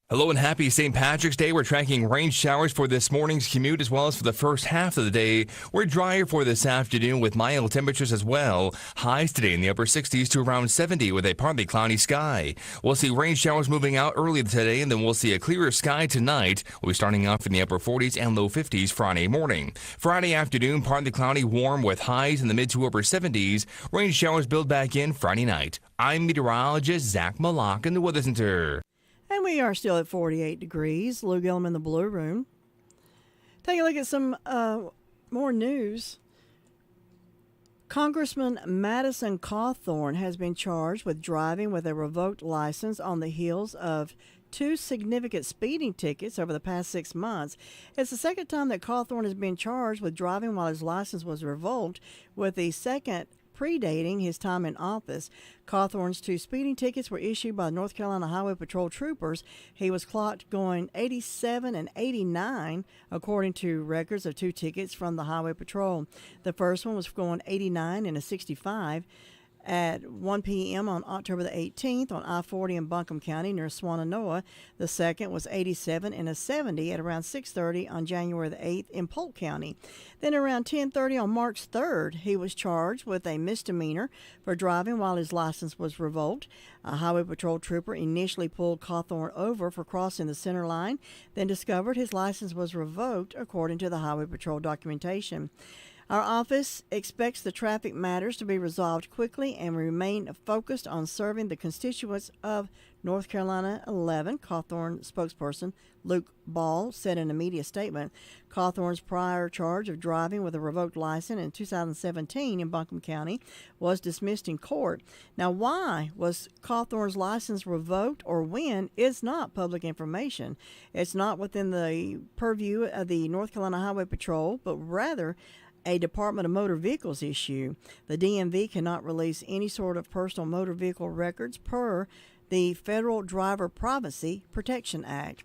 Hello and happy St. Patrick's Day. We're tracking rain showers for this morning's commute as well as for the first half of the day. We're drier for this afternoon with mild temperatures as well. Highs today in the upper 60s to around 70 with a partly cloudy sky. We'll see rain showers moving out early today, and then we'll see a clearer sky tonight. We'll be starting off in the upper 40s and low 50s Friday morning. Friday afternoon, partly cloudy, warm with highs in the mid to upper 70s. Rain showers build back in Friday night. I'm meteorologist Zach Malak in the Weather Center. And we are still at 48 degrees. Lou Gillum in the Blue Room. Take a look at some more news. Congressman Madison Cawthorn has been charged with driving with a revoked license on the heels of 2 significant speeding tickets over the past 6 months. It's the second time that Cawthorn has been charged with driving while his license was revoked, with the second predating his time in office. Cawthorn's 2 speeding tickets were issued by North Carolina Highway Patrol troopers. He was clocked going 87 and 89, according to records of 2 tickets from the Highway Patrol. The first one was going 89 and a 65 at 1 p.m. on October the 18th on I-40 in Buncombe County near Swannanoa. The second was 87 and a 70 at around 6:30 on January the 8th in Polk County. Then around 10:30 on March 3rd, he was charged with a misdemeanor for driving while his license was revoked. A Highway Patrol trooper initially pulled Cawthorn over for crossing the center line, then discovered his license was revoked according to the Highway Patrol documentation. Our office expects the traffic matters to be resolved quickly and remain focused on serving the constituents of North Carolina 11, Cawthorn spokesperson Luke Ball said in a media statement. Cawthorn's prior charge of driving with a revoked license in 2017 in Buncombe County was dismissed in court. Now, why was Cawthorn's license revoked or when is not public information. It's not within the purview of the North Carolina Highway Patrol, but rather a Department of Motor Vehicles issue. The DMV cannot release any sort of personal motor vehicle records per the Federal Driver Privacy Protection Act.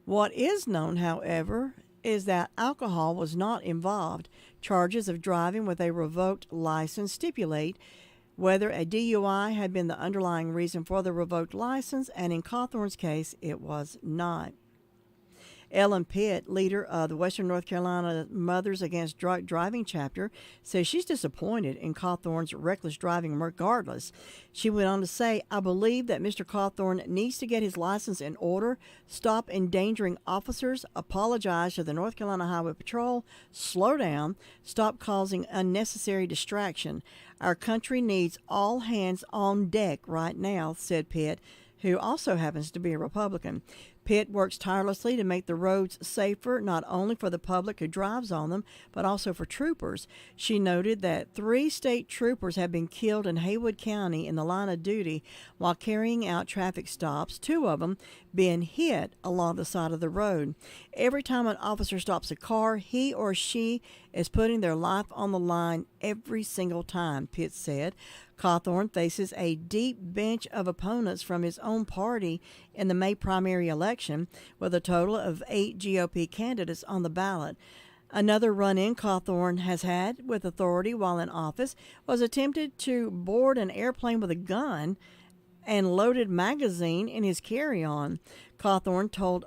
What is known, however, is that alcohol was not involved. Charges of driving with a revoked license stipulate whether a DUI had been the underlying reason for the revoked license, and in Cawthorn's case, it was not. Ellen Pitt, leader of the Western North Carolina Mothers Against Drunk Driving chapter, says she's disappointed in Cawthorn's reckless driving regardless. She went on to say, I believe that Mr. Cawthorn needs to get his license in order, stop endangering officers, apologize to the North Carolina Highway Patrol, slow down, stop causing unnecessary distraction. Our country needs all hands on deck right now, said Pitt, who also happens to be a Republican. Pitt works tirelessly to make the roads safer, not only for the public who drives on them, but also for troopers. She noted that 3 state troopers have been killed in Haywood County in the line of duty while carrying out traffic stops, 2 of them being hit along the side of the road. Every time an officer stops a car, he or she is putting their life on the line every single time, Pitt said. Cawthorn faces a deep bench of opponents from his own party in the May primary election, with a total of 8 GOP candidates on the ballot. Another run-in Cawthorn has had with authority while in office was attempted to board an airplane with a gun and loaded magazine in his carry-on. Cawthorn told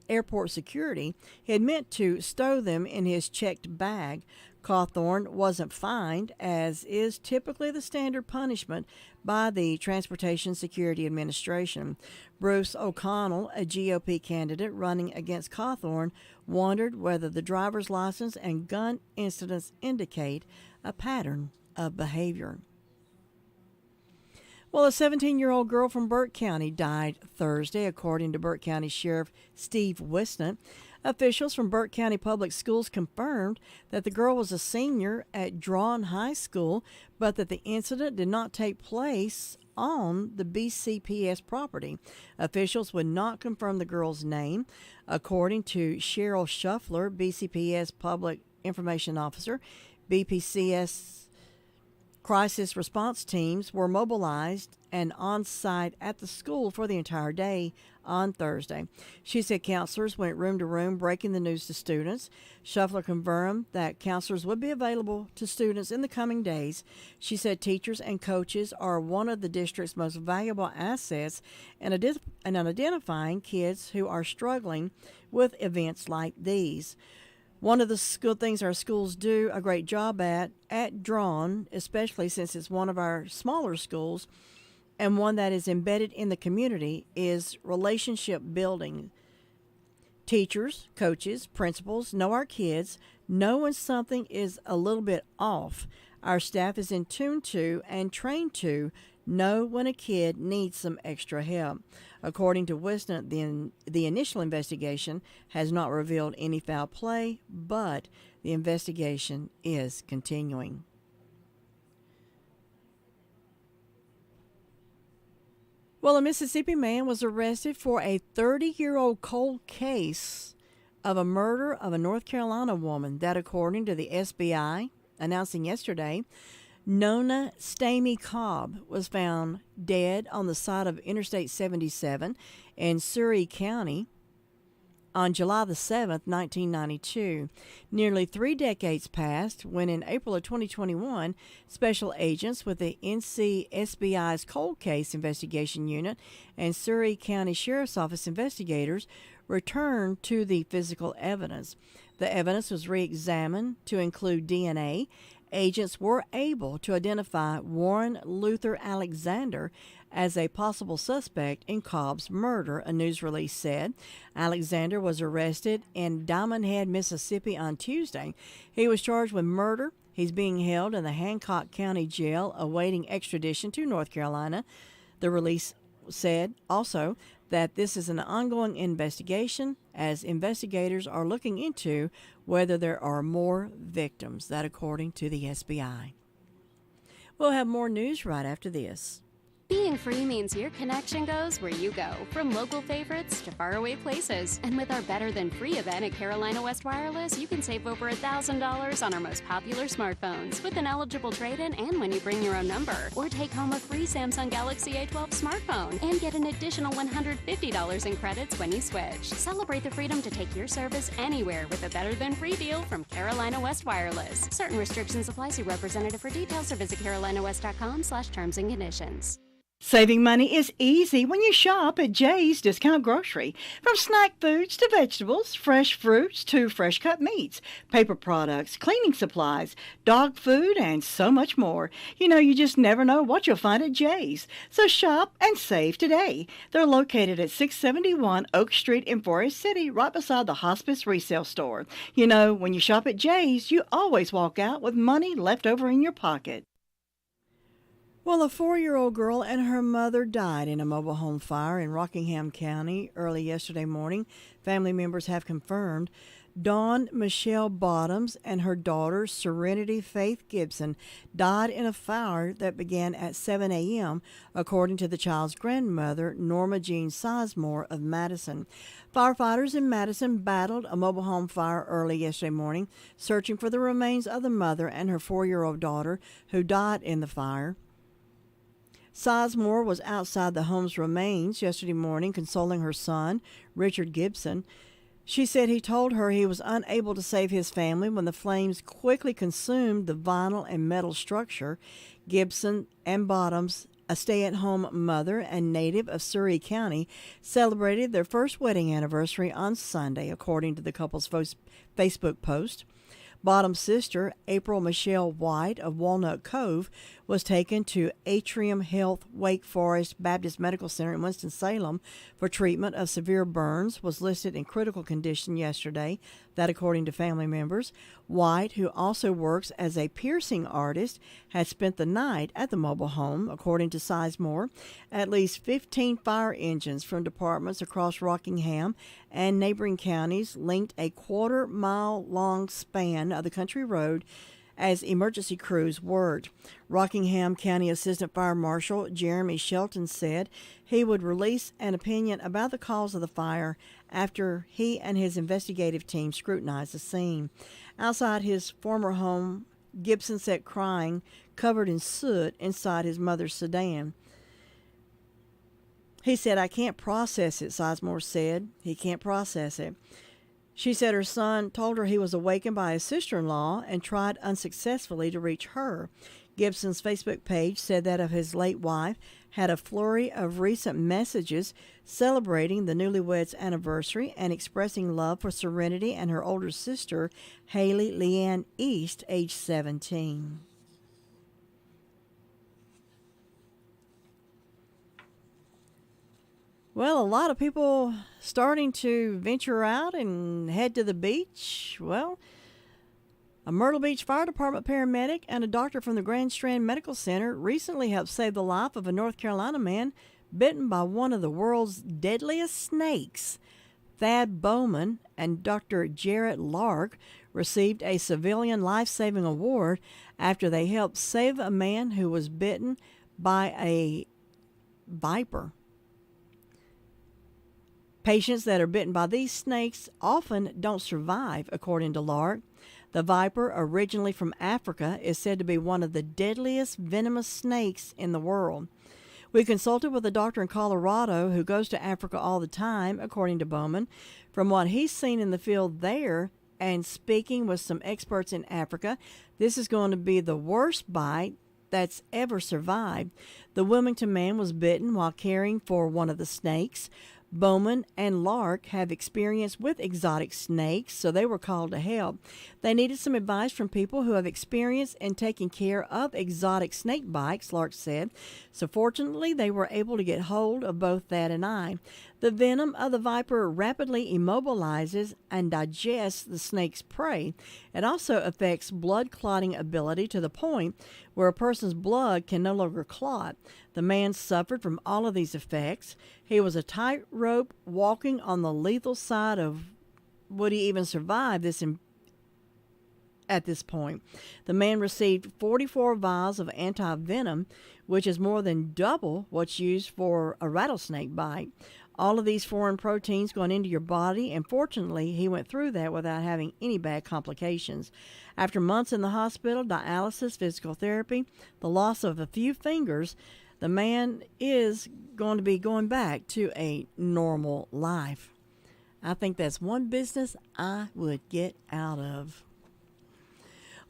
airport security he had meant to stow them in his checked bag. Cawthorn wasn't fined, as is typically the standard punishment by the Transportation Security Administration. Bruce O'Connell, a GOP candidate running against Cawthorn, wondered whether the driver's license and gun incidents indicate a pattern of behavior. Well, a 17-year-old girl from Burke County died Thursday, according to Burke County Sheriff Steve Wisnant. Officials from Burke County Public Schools confirmed that the girl was a senior at Drawn High School, but that the incident did not take place on the BCPS property. Officials would not confirm the girl's name. According to Cheryl Shuffler, BCPS Public Information Officer, BPCS crisis response teams were mobilized and on site at the school for the entire day on Thursday. She said counselors went room to room breaking the news to students. Shuffler confirmed that counselors would be available to students in the coming days. She said teachers and coaches are one of the district's most valuable assets in identifying kids who are struggling with events like these. One of the good things our schools do a great job at Drawn, especially since it's one of our smaller schools and one that is embedded in the community, is relationship building. Teachers, coaches, principals know our kids, know when something is a little bit off. Our staff is in tune to and trained to know when a kid needs some extra help. According to Wisnant, the initial investigation has not revealed any foul play, but the investigation is continuing. Well, a Mississippi man was arrested for a 30-year-old cold case of a murder of a North Carolina woman. That, according to the SBI, announcing yesterday, Nona Stamey Cobb was found dead on the side of Interstate 77 in Surrey County on July the 7th, 1992. Nearly 3 decades passed when, in April of 2021, special agents with the NCSBI's Cold Case Investigation Unit and Surrey County Sheriff's Office investigators returned to the physical evidence. The evidence was re-examined to include DNA. Agents were able to identify Warren Luther Alexander as a possible suspect in Cobb's murder, a news release said. Alexander was arrested in Diamond Head, Mississippi on Tuesday. He was charged with murder. He's being held in the Hancock County Jail awaiting extradition to North Carolina. The release said also that this is an ongoing investigation as investigators are looking into whether there are more victims. That, according to the SBI. We'll have more news right after this. Being free means your connection goes where you go, from local favorites to faraway places. And with our Better Than Free event at Carolina West Wireless, you can save over $1,000 on our most popular smartphones with an eligible trade-in and when you bring your own number. Or take home a free Samsung Galaxy A12 smartphone and get an additional $150 in credits when you switch. Celebrate the freedom to take your service anywhere with a Better Than Free deal from Carolina West Wireless. Certain restrictions apply. See representative for details or visit carolinawest.com/terms and conditions. Saving money is easy when you shop at Jay's Discount Grocery. From snack foods to vegetables, fresh fruits to fresh cut meats, paper products, cleaning supplies, dog food, and so much more. You know, you just never know what you'll find at Jay's. So shop and save today. They're located at 671 Oak Street in Forest City, right beside the Hospice Resale Store. You know, when you shop at Jay's, you always walk out with money left over in your pocket. Well, a 4-year-old girl and her mother died in a mobile home fire in Rockingham County early yesterday morning. Family members have confirmed. Dawn Michelle Bottoms and her daughter, Serenity Faith Gibson, died in a fire that began at 7 a.m., according to the child's grandmother, Norma Jean Sizemore of Madison. Firefighters in Madison battled a mobile home fire early yesterday morning, searching for the remains of the mother and her 4-year-old daughter who died in the fire. Sizemore was outside the home's remains yesterday morning consoling her son, Richard Gibson. She said he told her he was unable to save his family when the flames quickly consumed the vinyl and metal structure. Gibson and Bottoms, a stay-at-home mother and native of Surrey County, celebrated their first wedding anniversary on Sunday, according to the couple's Facebook post. Bottom's sister, April Michelle White of Walnut Cove, was taken to Atrium Health Wake Forest Baptist Medical Center in Winston-Salem for treatment of severe burns, was listed in critical condition yesterday, that according to family members. White, who also works as a piercing artist, had spent the night at the mobile home, according to Sizemore. At least 15 fire engines from departments across Rockingham and neighboring counties linked a quarter-mile-long span of the country road as emergency crews worked. Rockingham County Assistant Fire Marshal Jeremy Shelton said he would release an opinion about the cause of the fire after he and his investigative team scrutinized the scene. Outside his former home, Gibson sat crying, covered in soot, inside his mother's sedan. He said, "I can't process it," Sizemore said. He can't process it. She said her son told her he was awakened by his sister-in-law and tried unsuccessfully to reach her. Gibson's Facebook page said that of his late wife had a flurry of recent messages celebrating the newlyweds' anniversary and expressing love for Serenity and her older sister, Haley Leanne East, age 17. Well, a lot of people starting to venture out and head to the beach. Well, a Myrtle Beach Fire Department paramedic and a doctor from the Grand Strand Medical Center recently helped save the life of a North Carolina man bitten by one of the world's deadliest snakes. Thad Bowman and Dr. Jarrett Lark received a civilian life-saving award after they helped save a man who was bitten by a viper. Patients that are bitten by these snakes often don't survive, according to Lark. The viper, originally from Africa, is said to be one of the deadliest venomous snakes in the world. We consulted with a doctor in Colorado who goes to Africa all the time, according to Bowman. From what he's seen in the field there and speaking with some experts in Africa, this is going to be the worst bite that's ever survived. The Wilmington man was bitten while caring for one of the snakes. Bowman and Lark have experience with exotic snakes, so they were called to help. They needed some advice from people who have experience in taking care of exotic snake bites, Lark said. So fortunately, they were able to get hold of both Thad and I. The venom of the viper rapidly immobilizes and digests the snake's prey. It also affects blood clotting ability to the point where a person's blood can no longer clot. The man suffered from all of these effects. He was a tightrope walking on the lethal side of would he even survive this at this point. The man received 44 vials of anti-venom, which is more than double what's used for a rattlesnake bite. All of these foreign proteins going into your body, and fortunately, he went through that without having any bad complications. After months in the hospital, dialysis, physical therapy, the loss of a few fingers, the man is going to be going back to a normal life. I think that's one business I would get out of.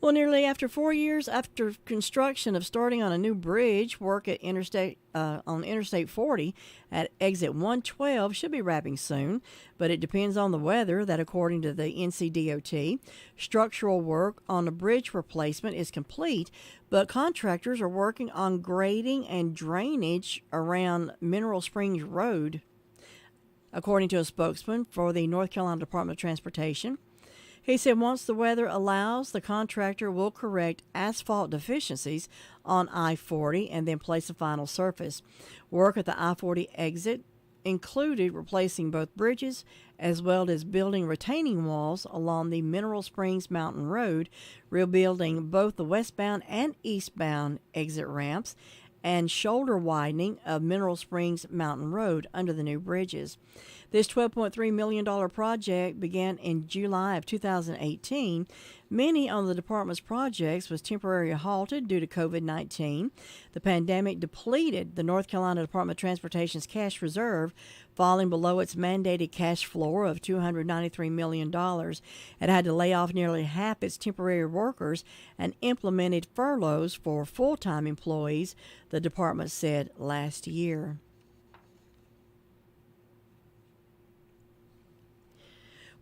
Well, nearly after 4 years after construction of starting on a new bridge, work at on Interstate 40 at exit 112 should be wrapping soon, but it depends on the weather. That, according to the NCDOT, structural work on the bridge replacement is complete, but contractors are working on grading and drainage around Mineral Springs Road, according to a spokesman for the North Carolina Department of Transportation. He said once the weather allows, the contractor will correct asphalt deficiencies on I-40 and then place a final surface. Work at the I-40 exit included replacing both bridges as well as building retaining walls along the Mineral Springs Mountain Road, rebuilding both the westbound and eastbound exit ramps, and shoulder widening of Mineral Springs Mountain Road under the new bridges. This $12.3 million project began in July of 2018. Many on the department's projects was temporarily halted due to COVID-19. The pandemic depleted the North Carolina Department of Transportation's cash reserve, falling below its mandated cash floor of $293 million. It had to lay off nearly half its temporary workers and implemented furloughs for full-time employees, the department said last year.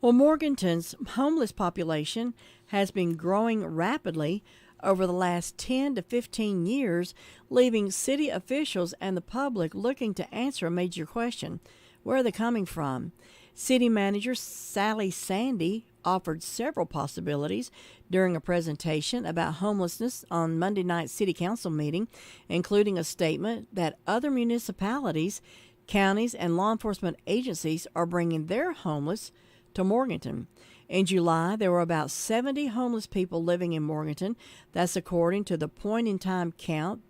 Well, Morganton's homeless population has been growing rapidly over the last 10 to 15 years, leaving city officials and the public looking to answer a major question. Where are they coming from? City Manager Sally Sandy offered several possibilities during a presentation about homelessness on Monday night's City Council meeting, including a statement that other municipalities, counties, and law enforcement agencies are bringing their homeless to Morganton. In July, there were about 70 homeless people living in Morganton. That's according to the point-in-time count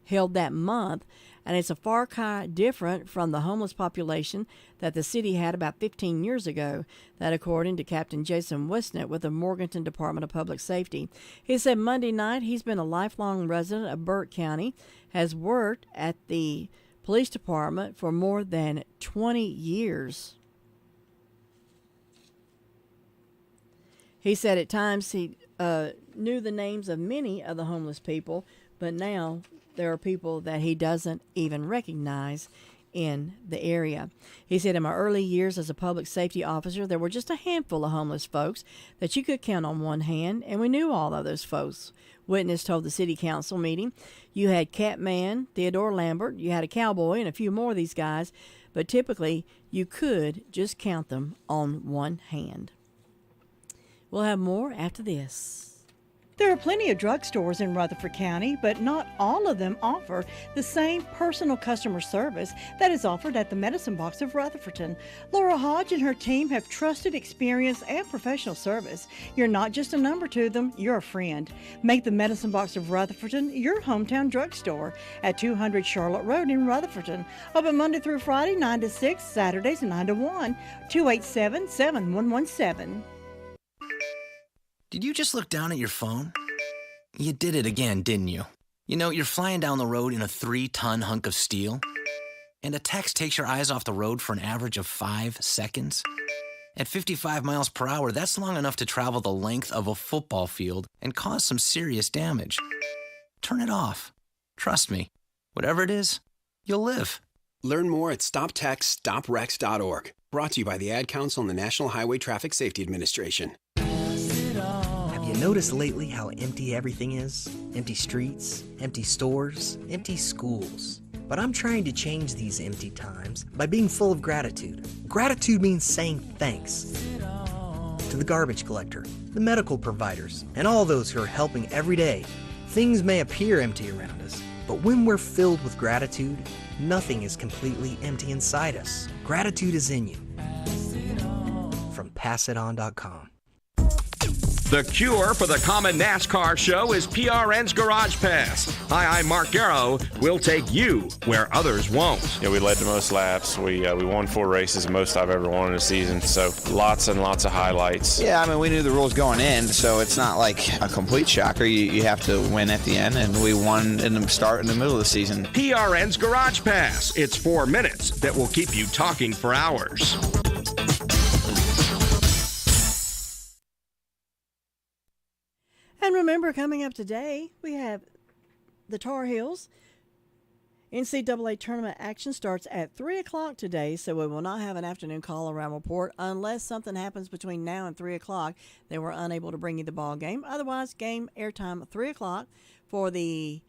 held that month, and it's a far cry different from the homeless population that the city had about 15 years ago. That according to Captain Jason Westnett with the Morganton Department of Public Safety. He said Monday night he's been a lifelong resident of Burke County, has worked at the police department for more than 20 years. He said at times he knew the names of many of the homeless people, but now there are people that he doesn't even recognize in the area. He said, in my early years as a public safety officer, there were just a handful of homeless folks that you could count on one hand, and we knew all of those folks. Witness told the city council meeting, you had Catman, Theodore Lambert, you had a cowboy, and a few more of these guys, but typically you could just count them on one hand. We'll have more after this. There are plenty of drugstores in Rutherford County, but not all of them offer the same personal customer service that is offered at the Medicine Box of Rutherfordton. Laura Hodge and her team have trusted experience and professional service. You're not just a number to them, you're a friend. Make the Medicine Box of Rutherfordton your hometown drugstore at 200 Charlotte Road in Rutherfordton. Open Monday through Friday, 9 to 6, Saturdays 9 to 1, 287-7117. Did you just look down at your phone? You did it again, didn't you? You know, you're flying down the road in a 3-ton hunk of steel, and a text takes your eyes off the road for an average of 5 seconds. At 55 miles per hour, that's long enough to travel the length of a football field and cause some serious damage. Turn it off. Trust me, whatever it is, you'll live. Learn more at StopTextStopWrecks.org. Brought to you by the Ad Council and the National Highway Traffic Safety Administration. Notice lately how empty everything is? Empty streets, empty stores, empty schools. But I'm trying to change these empty times by being full of gratitude. Gratitude means saying thanks to the garbage collector, the medical providers, and all those who are helping every day. Things may appear empty around us, but when we're filled with gratitude, nothing is completely empty inside us. Gratitude is in you. From PassItOn.com. The cure for the common NASCAR show is PRN's Garage Pass. Hi, I'm Mark Garrow. We'll take you where others won't. Yeah, we led the most laps. We won 4 races, most I've ever won in a season. So lots and lots of highlights. Yeah, I mean, we knew the rules going in, so it's not like a complete shocker. You have to win at the end, and we won in the start in the middle of the season. PRN's Garage Pass. It's 4 minutes that will keep you talking for hours. And remember, coming up today, we have the Tar Heels. NCAA tournament action starts at 3 o'clock today, so we will not have an afternoon call-around report unless something happens between now and 3 o'clock that we're unable to bring you the ball game. Otherwise, game airtime at 3 o'clock for the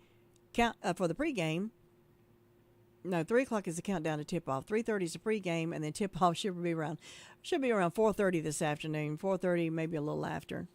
pregame. No, 3 o'clock is the countdown to tip-off. 3:30 is the pregame, and then tip-off should be around 4:30 this afternoon. 4:30, maybe a little after.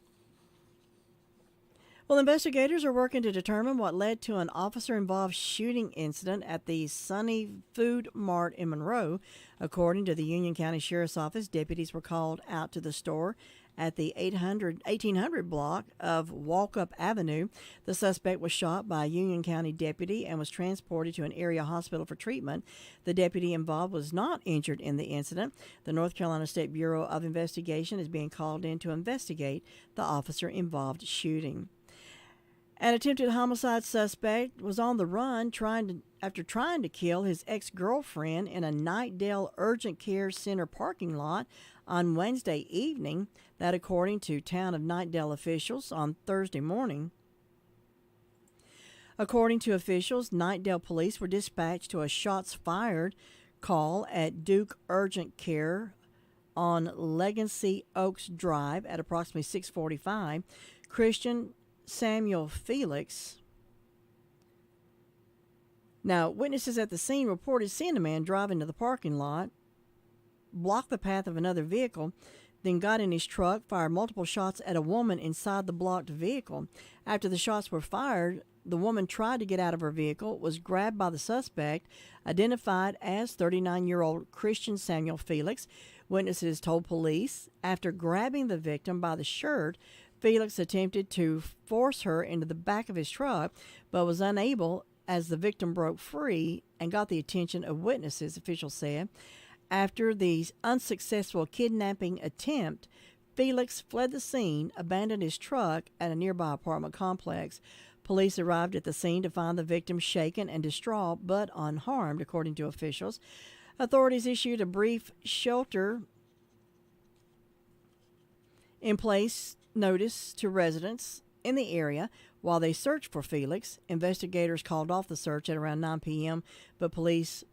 Well, investigators are working to determine what led to an officer-involved shooting incident at the Sunny Food Mart in Monroe. According to the Union County Sheriff's Office, deputies were called out to the store at the 1800 block of Walkup Avenue. The suspect was shot by a Union County deputy and was transported to an area hospital for treatment. The deputy involved was not injured in the incident. The North Carolina State Bureau of Investigation is being called in to investigate the officer-involved shooting. An attempted homicide suspect was on the run after trying to kill his ex-girlfriend in a Knightdale Urgent Care Center parking lot on Wednesday evening. That according to Town of Knightdale officials on Thursday morning. According to officials, Knightdale police were dispatched to a shots fired call at Duke Urgent Care on Legacy Oaks Drive at approximately 6:45. Christian Samuel Felix. Now, witnesses at the scene reported seeing a man drive into the parking lot, block the path of another vehicle, then got in his truck, fired multiple shots at a woman inside the blocked vehicle. After the shots were fired, the woman tried to get out of her vehicle, was grabbed by the suspect, identified as 39-year-old Christian Samuel Felix. Witnesses told police after grabbing the victim by the shirt, Felix attempted to force her into the back of his truck, but was unable as the victim broke free and got the attention of witnesses, officials said. After the unsuccessful kidnapping attempt, Felix fled the scene, abandoned his truck at a nearby apartment complex. Police arrived at the scene to find the victim shaken and distraught, but unharmed, according to officials. Authorities issued a brief shelter in place notice to residents in the area while they searched for Felix. Investigators called off the search at around 9 p.m., but police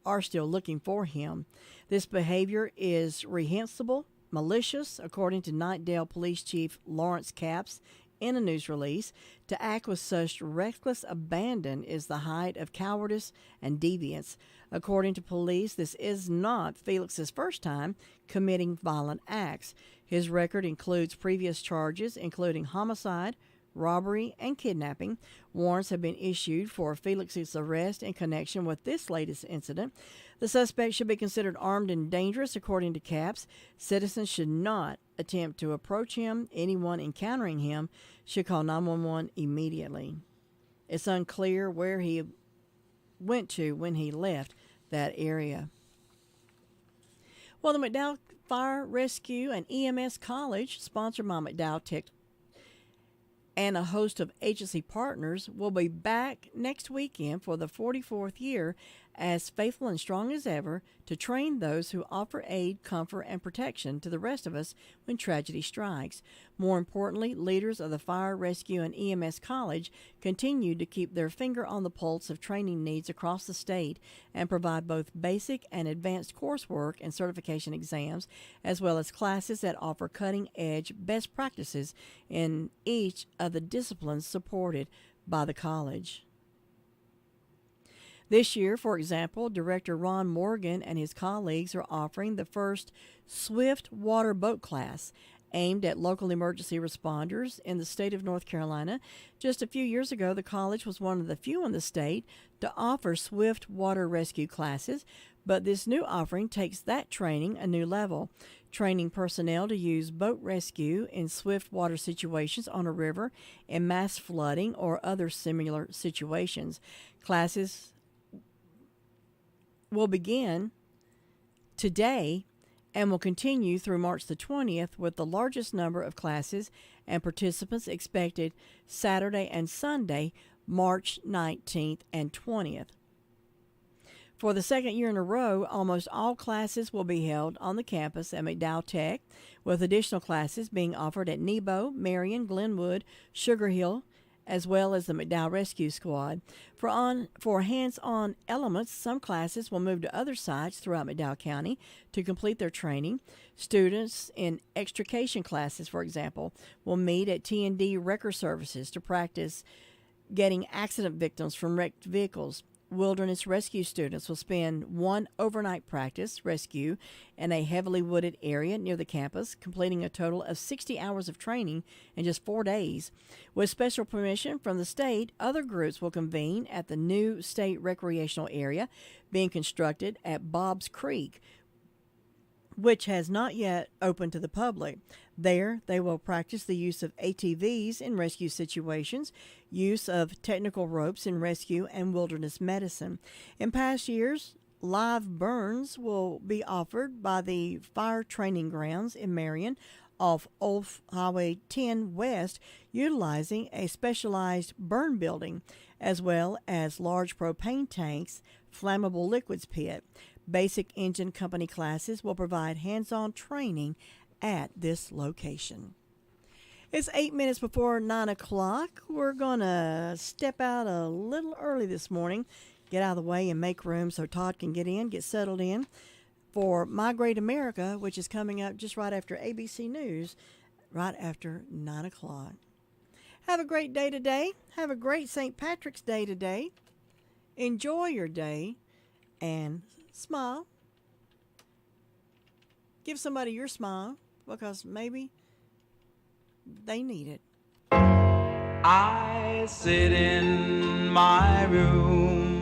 are still looking for him. This behavior is reprehensible, malicious, according to Knightdale Police Chief Lawrence Capps in a news release. To act with such reckless abandon is the height of cowardice and deviance. According to police, this is not Felix's first time committing violent acts. His record includes previous charges, including homicide, robbery, and kidnapping. Warrants have been issued for Felix's arrest in connection with this latest incident. The suspect should be considered armed and dangerous, according to Capps. Citizens should not attempt to approach him. Anyone encountering him should call 911 immediately. It's unclear where he went to when he left that area. Well, the McDowell Fire Rescue and EMS College, sponsored by McDowell Tech and a host of agency partners, will be back next weekend for the 44th year as faithful and strong as ever to train those who offer aid, comfort, and protection to the rest of us when tragedy strikes. More importantly, leaders of the Fire, Rescue, and EMS College continue to keep their finger on the pulse of training needs across the state and provide both basic and advanced coursework and certification exams, as well as classes that offer cutting-edge best practices in each of the disciplines supported by the college. This year, for example, Director Ron Morgan and his colleagues are offering the first Swift Water Boat class aimed at local emergency responders in the state of North Carolina. Just a few years ago, the college was one of the few in the state to offer Swift Water Rescue classes, but this new offering takes that training a new level, training personnel to use boat rescue in swift water situations on a river, in mass flooding, or other similar situations. Classes will begin today and will continue through March the 20th, with the largest number of classes and participants expected Saturday and Sunday, March 19th and 20th. For the second year in a row, almost all classes will be held on the campus at McDowell Tech, with additional classes being offered at Nebo, Marion, Glenwood, Sugar Hill, as well as the McDowell Rescue Squad. For hands-on elements, some classes will move to other sites throughout McDowell County to complete their training. Students in extrication classes, for example, will meet at T&D Wrecker Services to practice getting accident victims from wrecked vehicles. Wilderness rescue students will spend one overnight practice rescue in a heavily wooded area near the campus, completing a total of 60 hours of training in just 4 days. With special permission from the state, other groups will convene at the new state recreational area being constructed at Bob's Creek, which has not yet opened to the public. There, they will practice the use of ATVs in rescue situations, use of technical ropes in rescue and wilderness medicine. In past years, live burns will be offered by the Fire Training Grounds in Marion off Old Highway 10 West, utilizing a specialized burn building, as well as large propane tanks, flammable liquids pit. Basic Engine Company classes will provide hands-on training at this location. It's 8 minutes before 9 o'clock. We're going to step out a little early this morning, get out of the way and make room so Todd can get in, get settled in for My Great America, which is coming up just right after ABC News, right after 9 o'clock. Have a great day today. Have a great St. Patrick's Day today. Enjoy your day and smile. Give somebody your smile because maybe they need it. I sit in my room